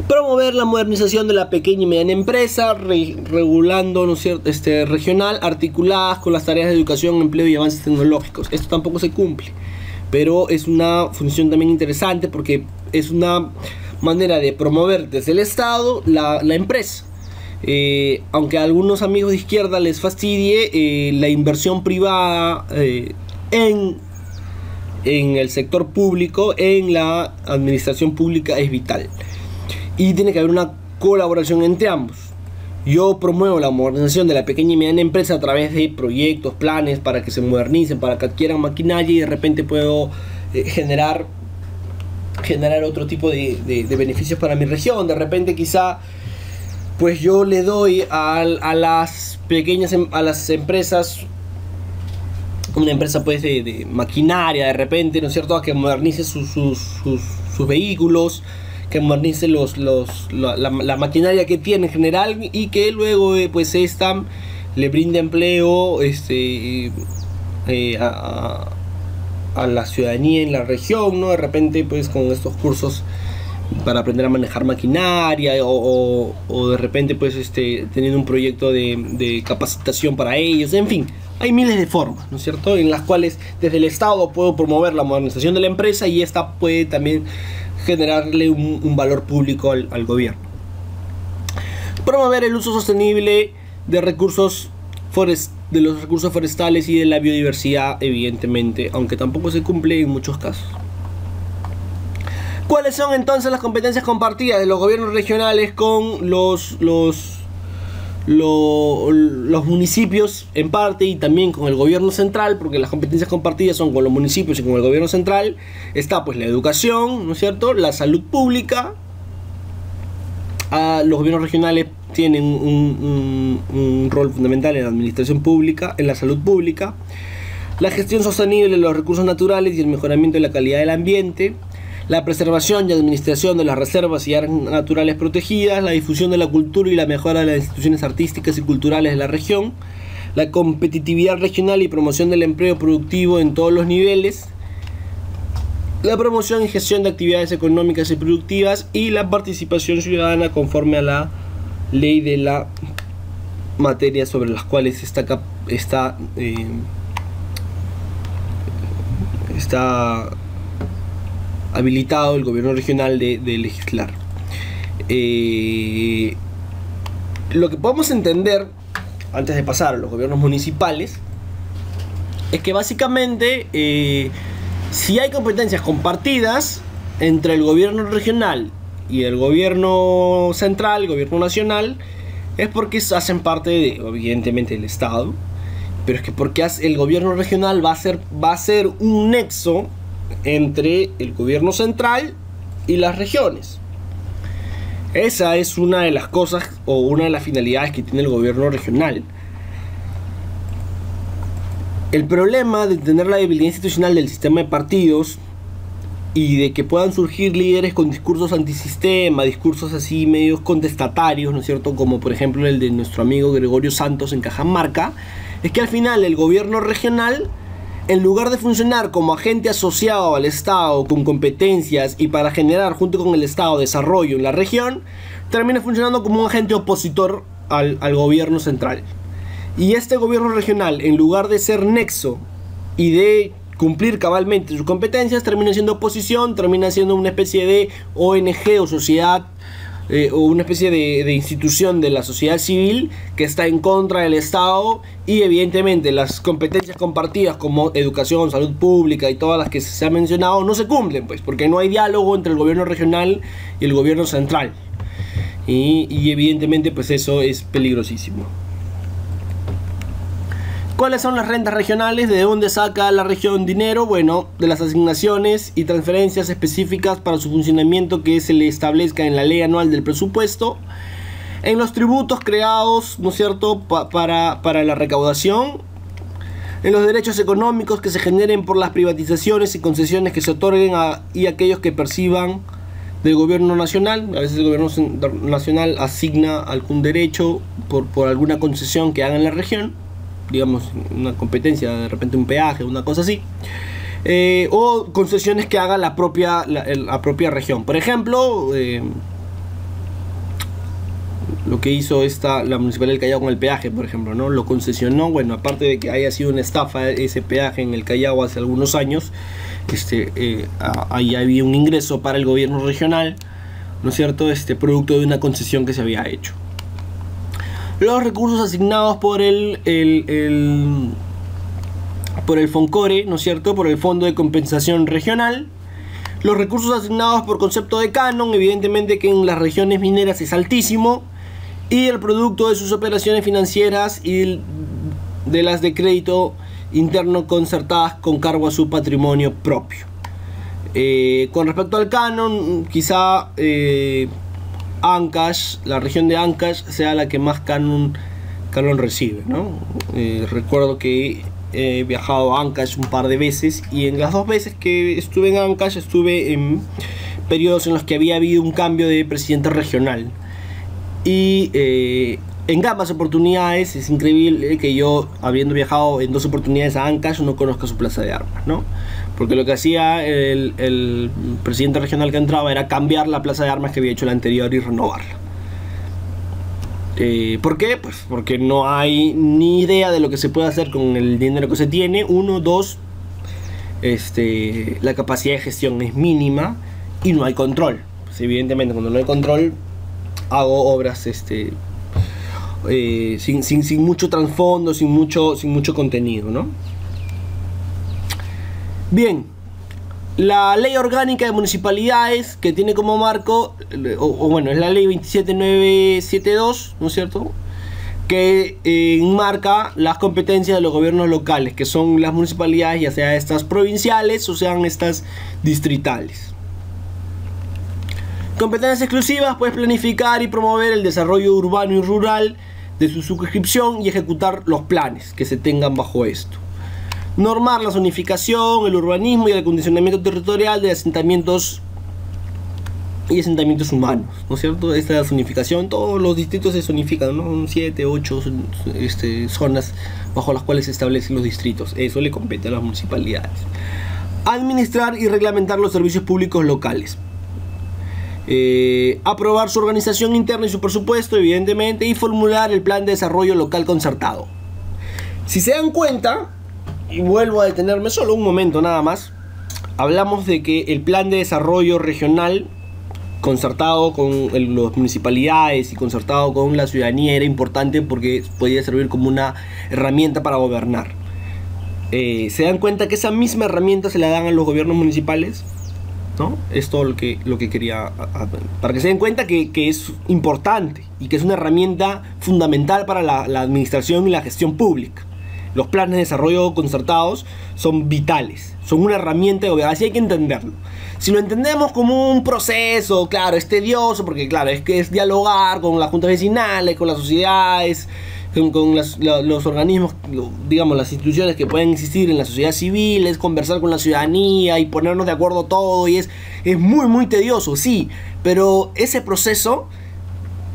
Promover la modernización de la pequeña y mediana empresa, regulando, ¿no es cierto?, regional, articuladas con las tareas de educación, empleo y avances tecnológicos. Esto tampoco se cumple, pero es una función también interesante porque es una manera de promover desde el Estado la empresa. Aunque a algunos amigos de izquierda les fastidie, la inversión privada en el sector público, en la administración pública, es vital. Y tiene que haber una colaboración entre ambos. Yo promuevo la modernización de la pequeña y mediana empresa a través de proyectos, planes para que se modernicen, para que adquieran maquinaria, y de repente puedo generar otro tipo de beneficios para mi región. De repente quizá pues yo le doy a las pequeñas, a las empresas, una empresa pues de maquinaria, de repente, ¿no es cierto?, a que modernice sus vehículos, que modernice la maquinaria que tiene en general, y que luego pues esta le brinde empleo a la ciudadanía en la región, ¿no? De repente pues con estos cursos para aprender a manejar maquinaria, o de repente pues teniendo un proyecto de capacitación para ellos. En fin, hay miles de formas, ¿no es cierto?, en las cuales desde el Estado puedo promover la modernización de la empresa, y esta puede también generarle un valor público al gobierno. Promover el uso sostenible de recursos forestales y de la biodiversidad, evidentemente, aunque tampoco se cumple en muchos casos. ¿Cuáles son entonces las competencias compartidas de los gobiernos regionales con los municipios en parte, y también con el gobierno central? Porque las competencias compartidas son con los municipios y con el gobierno central. Está pues la educación, ¿no es cierto?, la salud pública. Los gobiernos regionales tienen un rol fundamental en la administración pública, en la salud pública, la gestión sostenible de los recursos naturales y el mejoramiento de la calidad del ambiente, la preservación y administración de las reservas y áreas naturales protegidas, la difusión de la cultura y la mejora de las instituciones artísticas y culturales de la región, la competitividad regional y promoción del empleo productivo en todos los niveles, la promoción y gestión de actividades económicas y productivas y la participación ciudadana conforme a la ley de la materia sobre las cuales está habilitado el gobierno regional de legislar. Lo que podemos entender antes de pasar a los gobiernos municipales es que básicamente si hay competencias compartidas entre el gobierno regional y el gobierno central, el gobierno nacional, es porque hacen parte de, evidentemente, del Estado, pero es que porque el gobierno regional va a ser un nexo entre el gobierno central y las regiones. Esa es una de las cosas o una de las finalidades que tiene el gobierno regional. El problema de tener la debilidad institucional del sistema de partidos y de que puedan surgir líderes con discursos antisistema, discursos así medios contestatarios, ¿no es cierto?, como por ejemplo el de nuestro amigo Gregorio Santos en Cajamarca, es que al final el gobierno regional, en lugar de funcionar como agente asociado al Estado con competencias y para generar junto con el Estado desarrollo en la región, termina funcionando como un agente opositor al gobierno central. Y este gobierno regional, en lugar de ser nexo y de cumplir cabalmente sus competencias, termina siendo oposición, termina siendo una especie de ONG o sociedad o una especie de institución de la sociedad civil que está en contra del Estado, y evidentemente las competencias compartidas como educación, salud pública y todas las que se han mencionado no se cumplen, pues porque no hay diálogo entre el gobierno regional y el gobierno central, y evidentemente pues eso es peligrosísimo. ¿Cuáles son las rentas regionales? ¿De dónde saca la región dinero? Bueno, de las asignaciones y transferencias específicas para su funcionamiento que se le establezca en la ley anual del presupuesto, en los tributos creados, ¿no es cierto?, para la recaudación, en los derechos económicos que se generen por las privatizaciones y concesiones que se otorguen y aquellos que perciban del gobierno nacional. A veces el gobierno nacional asigna algún derecho por alguna concesión que haga en la región, digamos una competencia, de repente un peaje, una cosa así, o concesiones que haga la propia región. Por ejemplo, lo que hizo la Municipalidad del Callao con el peaje, por ejemplo, ¿no? Lo concesionó, bueno, aparte de que haya sido una estafa ese peaje en el Callao hace algunos años, ahí había un ingreso para el gobierno regional, ¿no es cierto?, producto de una concesión que se había hecho. Los recursos asignados por el FONCORE, ¿no es cierto?, por el Fondo de Compensación Regional. Los recursos asignados por concepto de canon, evidentemente que en las regiones mineras es altísimo, y el producto de sus operaciones financieras y de las de crédito interno concertadas con cargo a su patrimonio propio. Con respecto al canon, quizá Ancash, la región de Ancash, sea la que más canon recibe, ¿no? Recuerdo que he viajado a Ancash un par de veces, y en las dos veces que estuve en Ancash estuve en periodos en los que había habido un cambio de presidente regional, y en ambas oportunidades es increíble que yo, habiendo viajado en dos oportunidades a Ancash, no conozca su plaza de armas, ¿no? Porque lo que hacía el presidente regional que entraba era cambiar la plaza de armas que había hecho la anterior y renovarla. ¿Por qué? Pues porque no hay ni idea de lo que se puede hacer con el dinero que se tiene. Uno, dos, la capacidad de gestión es mínima y no hay control. Pues evidentemente cuando no hay control hago obras sin mucho trasfondo, sin mucho contenido, ¿no? Bien, la ley orgánica de municipalidades, que tiene como marco, bueno, es la ley 27972, ¿no es cierto?, que enmarca las competencias de los gobiernos locales, que son las municipalidades, ya sea estas provinciales o sean estas distritales. Competencias exclusivas: pues planificar y promover el desarrollo urbano y rural de su circunscripción y ejecutar los planes que se tengan bajo esto. Normar la zonificación, el urbanismo y el acondicionamiento territorial de asentamientos y asentamientos humanos, ¿no es cierto? Esta zonificación, todos los distritos se zonifican, ¿no? 7, 8 zonas bajo las cuales se establecen los distritos. Eso le compete a las municipalidades. Administrar y reglamentar los servicios públicos locales. Aprobar su organización interna y su presupuesto, evidentemente, y formular el plan de desarrollo local concertado. Si se dan cuenta, y vuelvo a detenerme solo un momento nada más, hablamos de que el plan de desarrollo regional concertado con las municipalidades y concertado con la ciudadanía era importante porque podía servir como una herramienta para gobernar. ¿Se dan cuenta que esa misma herramienta se la dan a los gobiernos municipales? ¿No? Es todo lo que quería, para que se den cuenta que es importante y que es una herramienta fundamental para la administración y la gestión pública. Los planes de desarrollo concertados son vitales, son una herramienta de gobierno, así hay que entenderlo. Si lo entendemos como un proceso, claro, es tedioso, porque claro, es dialogar con las juntas vecinales, con las sociedades, con los organismos, digamos, las instituciones que pueden existir en la sociedad civil, es conversar con la ciudadanía y ponernos de acuerdo todo, y es muy tedioso, sí, pero ese proceso,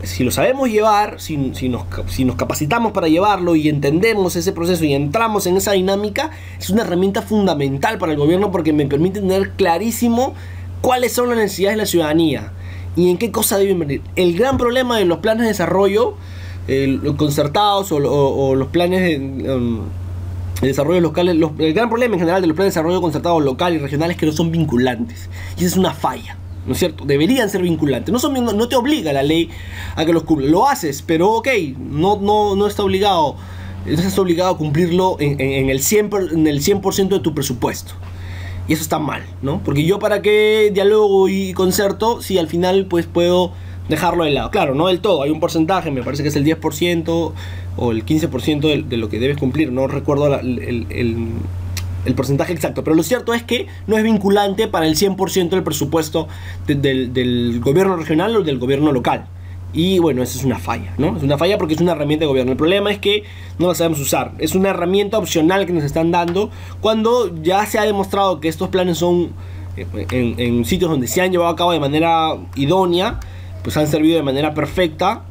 si lo sabemos llevar, si nos capacitamos para llevarlo y entendemos ese proceso y entramos en esa dinámica, es una herramienta fundamental para el gobierno porque me permite tener clarísimo cuáles son las necesidades de la ciudadanía y en qué cosa deben venir. El gran problema de los planes de desarrollo concertados o los planes de desarrollo locales, el gran problema en general de los planes de desarrollo concertados local y regional es que no son vinculantes, y esa es una falla. ¿No es cierto? Deberían ser vinculantes. No te obliga la ley a que los cumplas. Lo haces, pero ok, no está obligado. No estás obligado a cumplirlo en el 100% de tu presupuesto. Y eso está mal, ¿no? Porque yo para qué dialogo y concerto si al final pues puedo dejarlo de lado. Claro, no del todo. Hay un porcentaje, me parece que es el 10% o el 15% de lo que debes cumplir. No recuerdo el porcentaje exacto, pero lo cierto es que no es vinculante para el 100% del presupuesto del gobierno regional o del gobierno local. Y bueno, eso es una falla, ¿no? Es una falla porque es una herramienta de gobierno. El problema es que no la sabemos usar. Es una herramienta opcional que nos están dando cuando ya se ha demostrado que estos planes son en sitios donde se han llevado a cabo de manera idónea, pues han servido de manera perfecta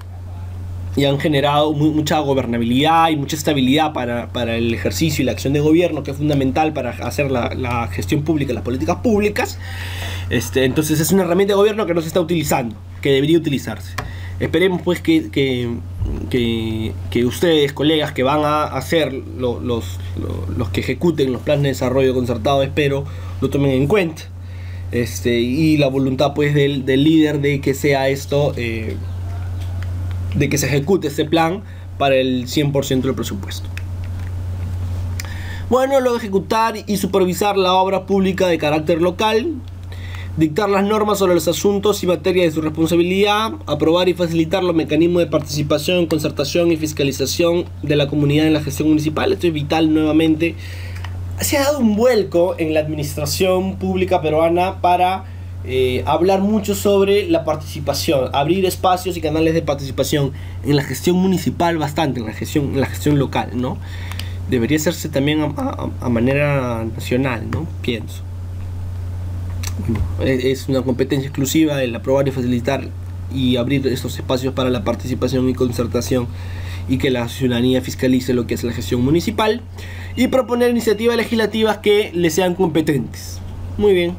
y han generado mucha gobernabilidad y mucha estabilidad para el ejercicio y la acción de gobierno, que es fundamental para hacer la gestión pública, las políticas públicas. Entonces es una herramienta de gobierno que no se está utilizando, que debería utilizarse. Esperemos pues que ustedes, colegas, que van a hacer los que ejecuten los planes de desarrollo concertado, espero lo tomen en cuenta. Y la voluntad pues del líder de que sea esto, de que se ejecute este plan para el 100% del presupuesto. Bueno, luego ejecutar y supervisar la obra pública de carácter local, dictar las normas sobre los asuntos y materias de su responsabilidad, aprobar y facilitar los mecanismos de participación, concertación y fiscalización de la comunidad en la gestión municipal. Esto es vital nuevamente. Se ha dado un vuelco en la administración pública peruana para hablar mucho sobre la participación, abrir espacios y canales de participación en la gestión municipal, bastante en la gestión local, ¿no? Debería hacerse también a manera nacional, ¿no? Pienso. Bueno, es una competencia exclusiva el aprobar y facilitar y abrir estos espacios para la participación y concertación, y que la ciudadanía fiscalice lo que es la gestión municipal y proponer iniciativas legislativas que le sean competentes. Muy bien.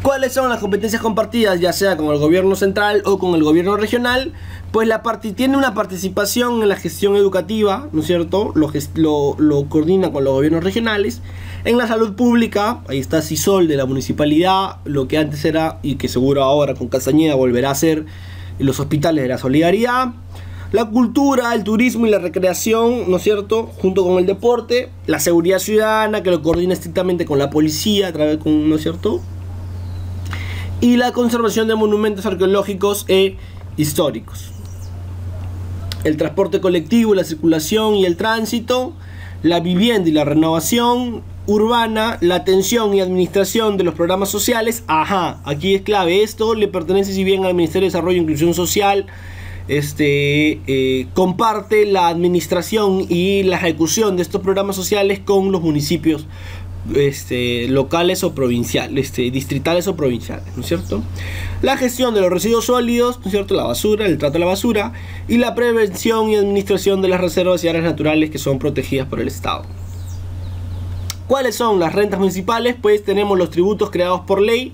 ¿Cuáles son las competencias compartidas, ya sea con el gobierno central o con el gobierno regional? Pues tiene una participación en la gestión educativa, ¿no es cierto? Lo coordina con los gobiernos regionales. En la salud pública, ahí está CISOL de la municipalidad, lo que antes era y que seguro ahora con Castañeda volverá a ser los hospitales de la solidaridad. La cultura, el turismo y la recreación, ¿no es cierto?, junto con el deporte. La seguridad ciudadana, que lo coordina estrictamente con la policía, a través ¿no es cierto?, y la conservación de monumentos arqueológicos e históricos. El transporte colectivo, la circulación y el tránsito, la vivienda y la renovación urbana, la atención y administración de los programas sociales. Ajá, aquí es clave. Esto le pertenece, si bien al Ministerio de Desarrollo e Inclusión Social, comparte la administración y la ejecución de estos programas sociales con los municipios locales o provinciales, distritales o provinciales, ¿no es cierto? La gestión de los residuos sólidos, ¿no es cierto? La basura, el trato de la basura y la prevención y administración de las reservas y áreas naturales que son protegidas por el Estado. ¿Cuáles son las rentas municipales? Pues tenemos los tributos creados por ley,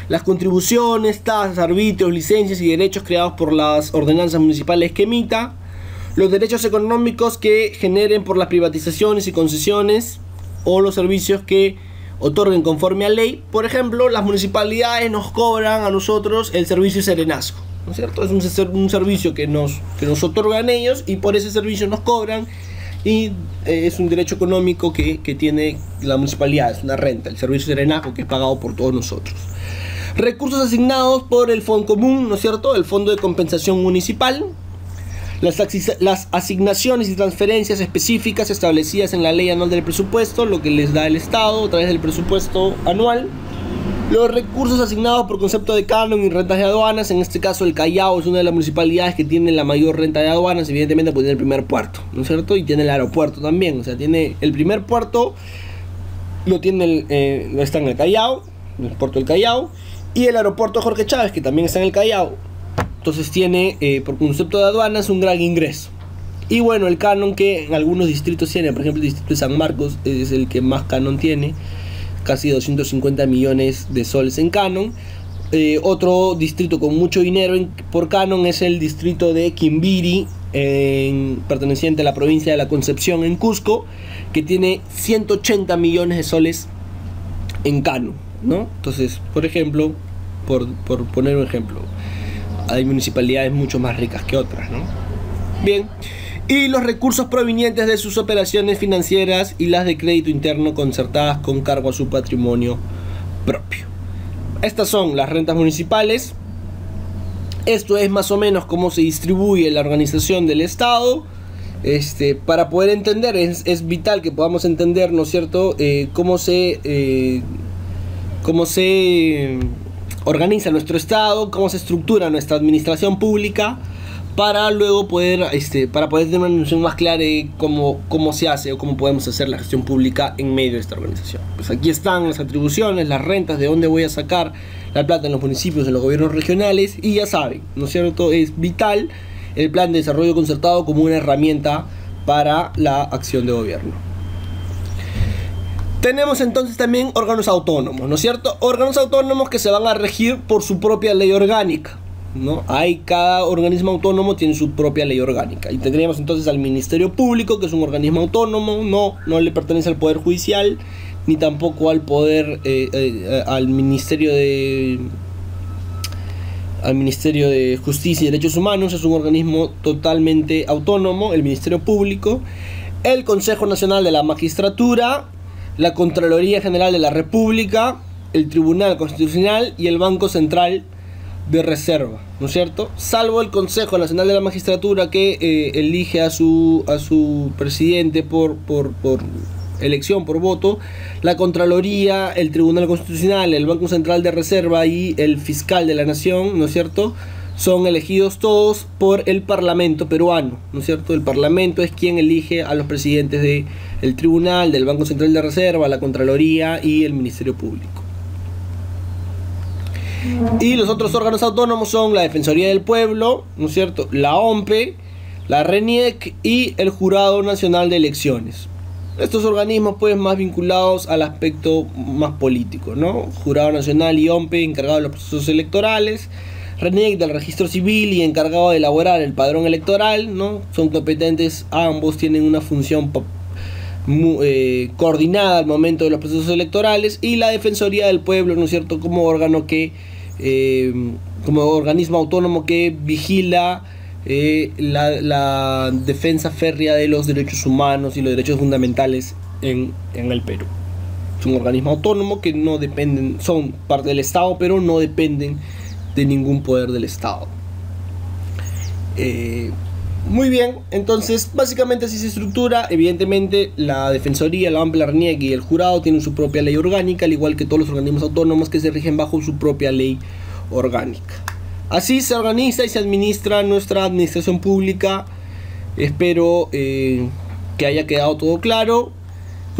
las contribuciones, tasas, arbitrios, licencias y derechos creados por las ordenanzas municipales que emita, los derechos económicos que generen por las privatizaciones y concesiones o los servicios que otorguen conforme a ley. Por ejemplo, las municipalidades nos cobran a nosotros el servicio Serenazgo, ¿no es cierto? Es un servicio que nos otorgan ellos y por ese servicio nos cobran y es un derecho económico que tiene la municipalidad, es una renta, el servicio Serenazgo que es pagado por todos nosotros. Recursos asignados por el Fondo Común, ¿no es cierto? El Fondo de Compensación Municipal. Las asignaciones y transferencias específicas establecidas en la ley anual del presupuesto, lo que les da el Estado a través del presupuesto anual. Los recursos asignados por concepto de canon y rentas de aduanas. En este caso el Callao es una de las municipalidades que tiene la mayor renta de aduanas, evidentemente porque tiene el primer puerto, ¿no es cierto? Y tiene el aeropuerto también, o sea, tiene el primer puerto, lo tiene está en el Callao, el puerto del Callao, y el aeropuerto Jorge Chávez, que también está en el Callao. Entonces tiene, por concepto de aduanas, un gran ingreso. Y bueno, el canon que en algunos distritos tiene, por ejemplo el distrito de San Marcos es el que más canon tiene, casi 250 millones de soles en canon. Otro distrito con mucho dinero por canon es el distrito de Quimbiri, perteneciente a la provincia de la Concepción en Cusco, que tiene 180 millones de soles en canon, ¿no? Entonces, por ejemplo, por poner un ejemplo, hay municipalidades mucho más ricas que otras, ¿no? Bien, y los recursos provenientes de sus operaciones financieras y las de crédito interno concertadas con cargo a su patrimonio propio. Estas son las rentas municipales. Esto es más o menos cómo se distribuye la organización del Estado. Para poder entender, es vital que podamos entender, ¿no es cierto?, cómo se organiza nuestro Estado, cómo se estructura nuestra administración pública, para luego poder tener una noción más clara de cómo se hace o cómo podemos hacer la gestión pública en medio de esta organización. Pues aquí están las atribuciones, las rentas, de dónde voy a sacar la plata en los municipios, en los gobiernos regionales, y ya saben, ¿no es cierto?, es vital el plan de desarrollo concertado como una herramienta para la acción de gobierno. Tenemos entonces también órganos autónomos, ¿no es cierto? Órganos autónomos que se van a regir por su propia ley orgánica, ¿no? Cada organismo autónomo tiene su propia ley orgánica. Y tendríamos entonces al Ministerio Público, que es un organismo autónomo, no le pertenece al Poder Judicial, ni tampoco al poder, al Ministerio de Justicia y Derechos Humanos. Es un organismo totalmente autónomo, el Ministerio Público. El Consejo Nacional de la Magistratura, la Contraloría General de la República, el Tribunal Constitucional y el Banco Central de Reserva, ¿no es cierto? Salvo el Consejo Nacional de la Magistratura, que elige a su presidente por elección, por voto. La Contraloría, el Tribunal Constitucional, el Banco Central de Reserva y el Fiscal de la Nación, ¿no es cierto?, son elegidos todos por el Parlamento peruano, ¿no es cierto? El Parlamento es quien elige a los presidentes del Tribunal, del Banco Central de Reserva, la Contraloría y el Ministerio Público. Y los otros órganos autónomos son la Defensoría del Pueblo, ¿no es cierto?, la OMPE, la RENIEC y el Jurado Nacional de Elecciones. Estos organismos pues más vinculados al aspecto más político, ¿no? Jurado Nacional y OMPE encargado de los procesos electorales, RENIEC del registro civil y encargado de elaborar el padrón electoral, ¿no? Son competentes, ambos tienen una función coordinada al momento de los procesos electorales. Y la Defensoría del Pueblo, ¿no es cierto?, como órgano como organismo autónomo que vigila la defensa férrea de los derechos humanos y los derechos fundamentales en el Perú. Es un organismo autónomo que no dependen, son parte del Estado, pero no dependen de ningún poder del Estado. Muy bien, entonces básicamente así se estructura. Evidentemente la Defensoría, la OMPE, la RENIEC y el Jurado tienen su propia ley orgánica, al igual que todos los organismos autónomos que se rigen bajo su propia ley orgánica. Así se organiza y se administra nuestra administración pública. Espero que haya quedado todo claro.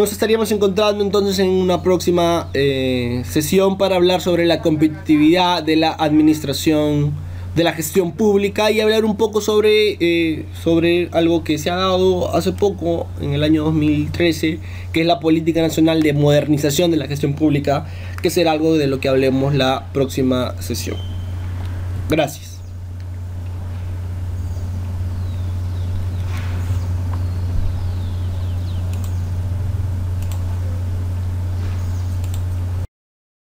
Nos estaríamos encontrando entonces en una próxima sesión para hablar sobre la competitividad de la administración, de la gestión pública, y hablar un poco sobre algo que se ha dado hace poco, en el año 2013, que es la Política Nacional de Modernización de la Gestión Pública, que será algo de lo que hablemos la próxima sesión. Gracias.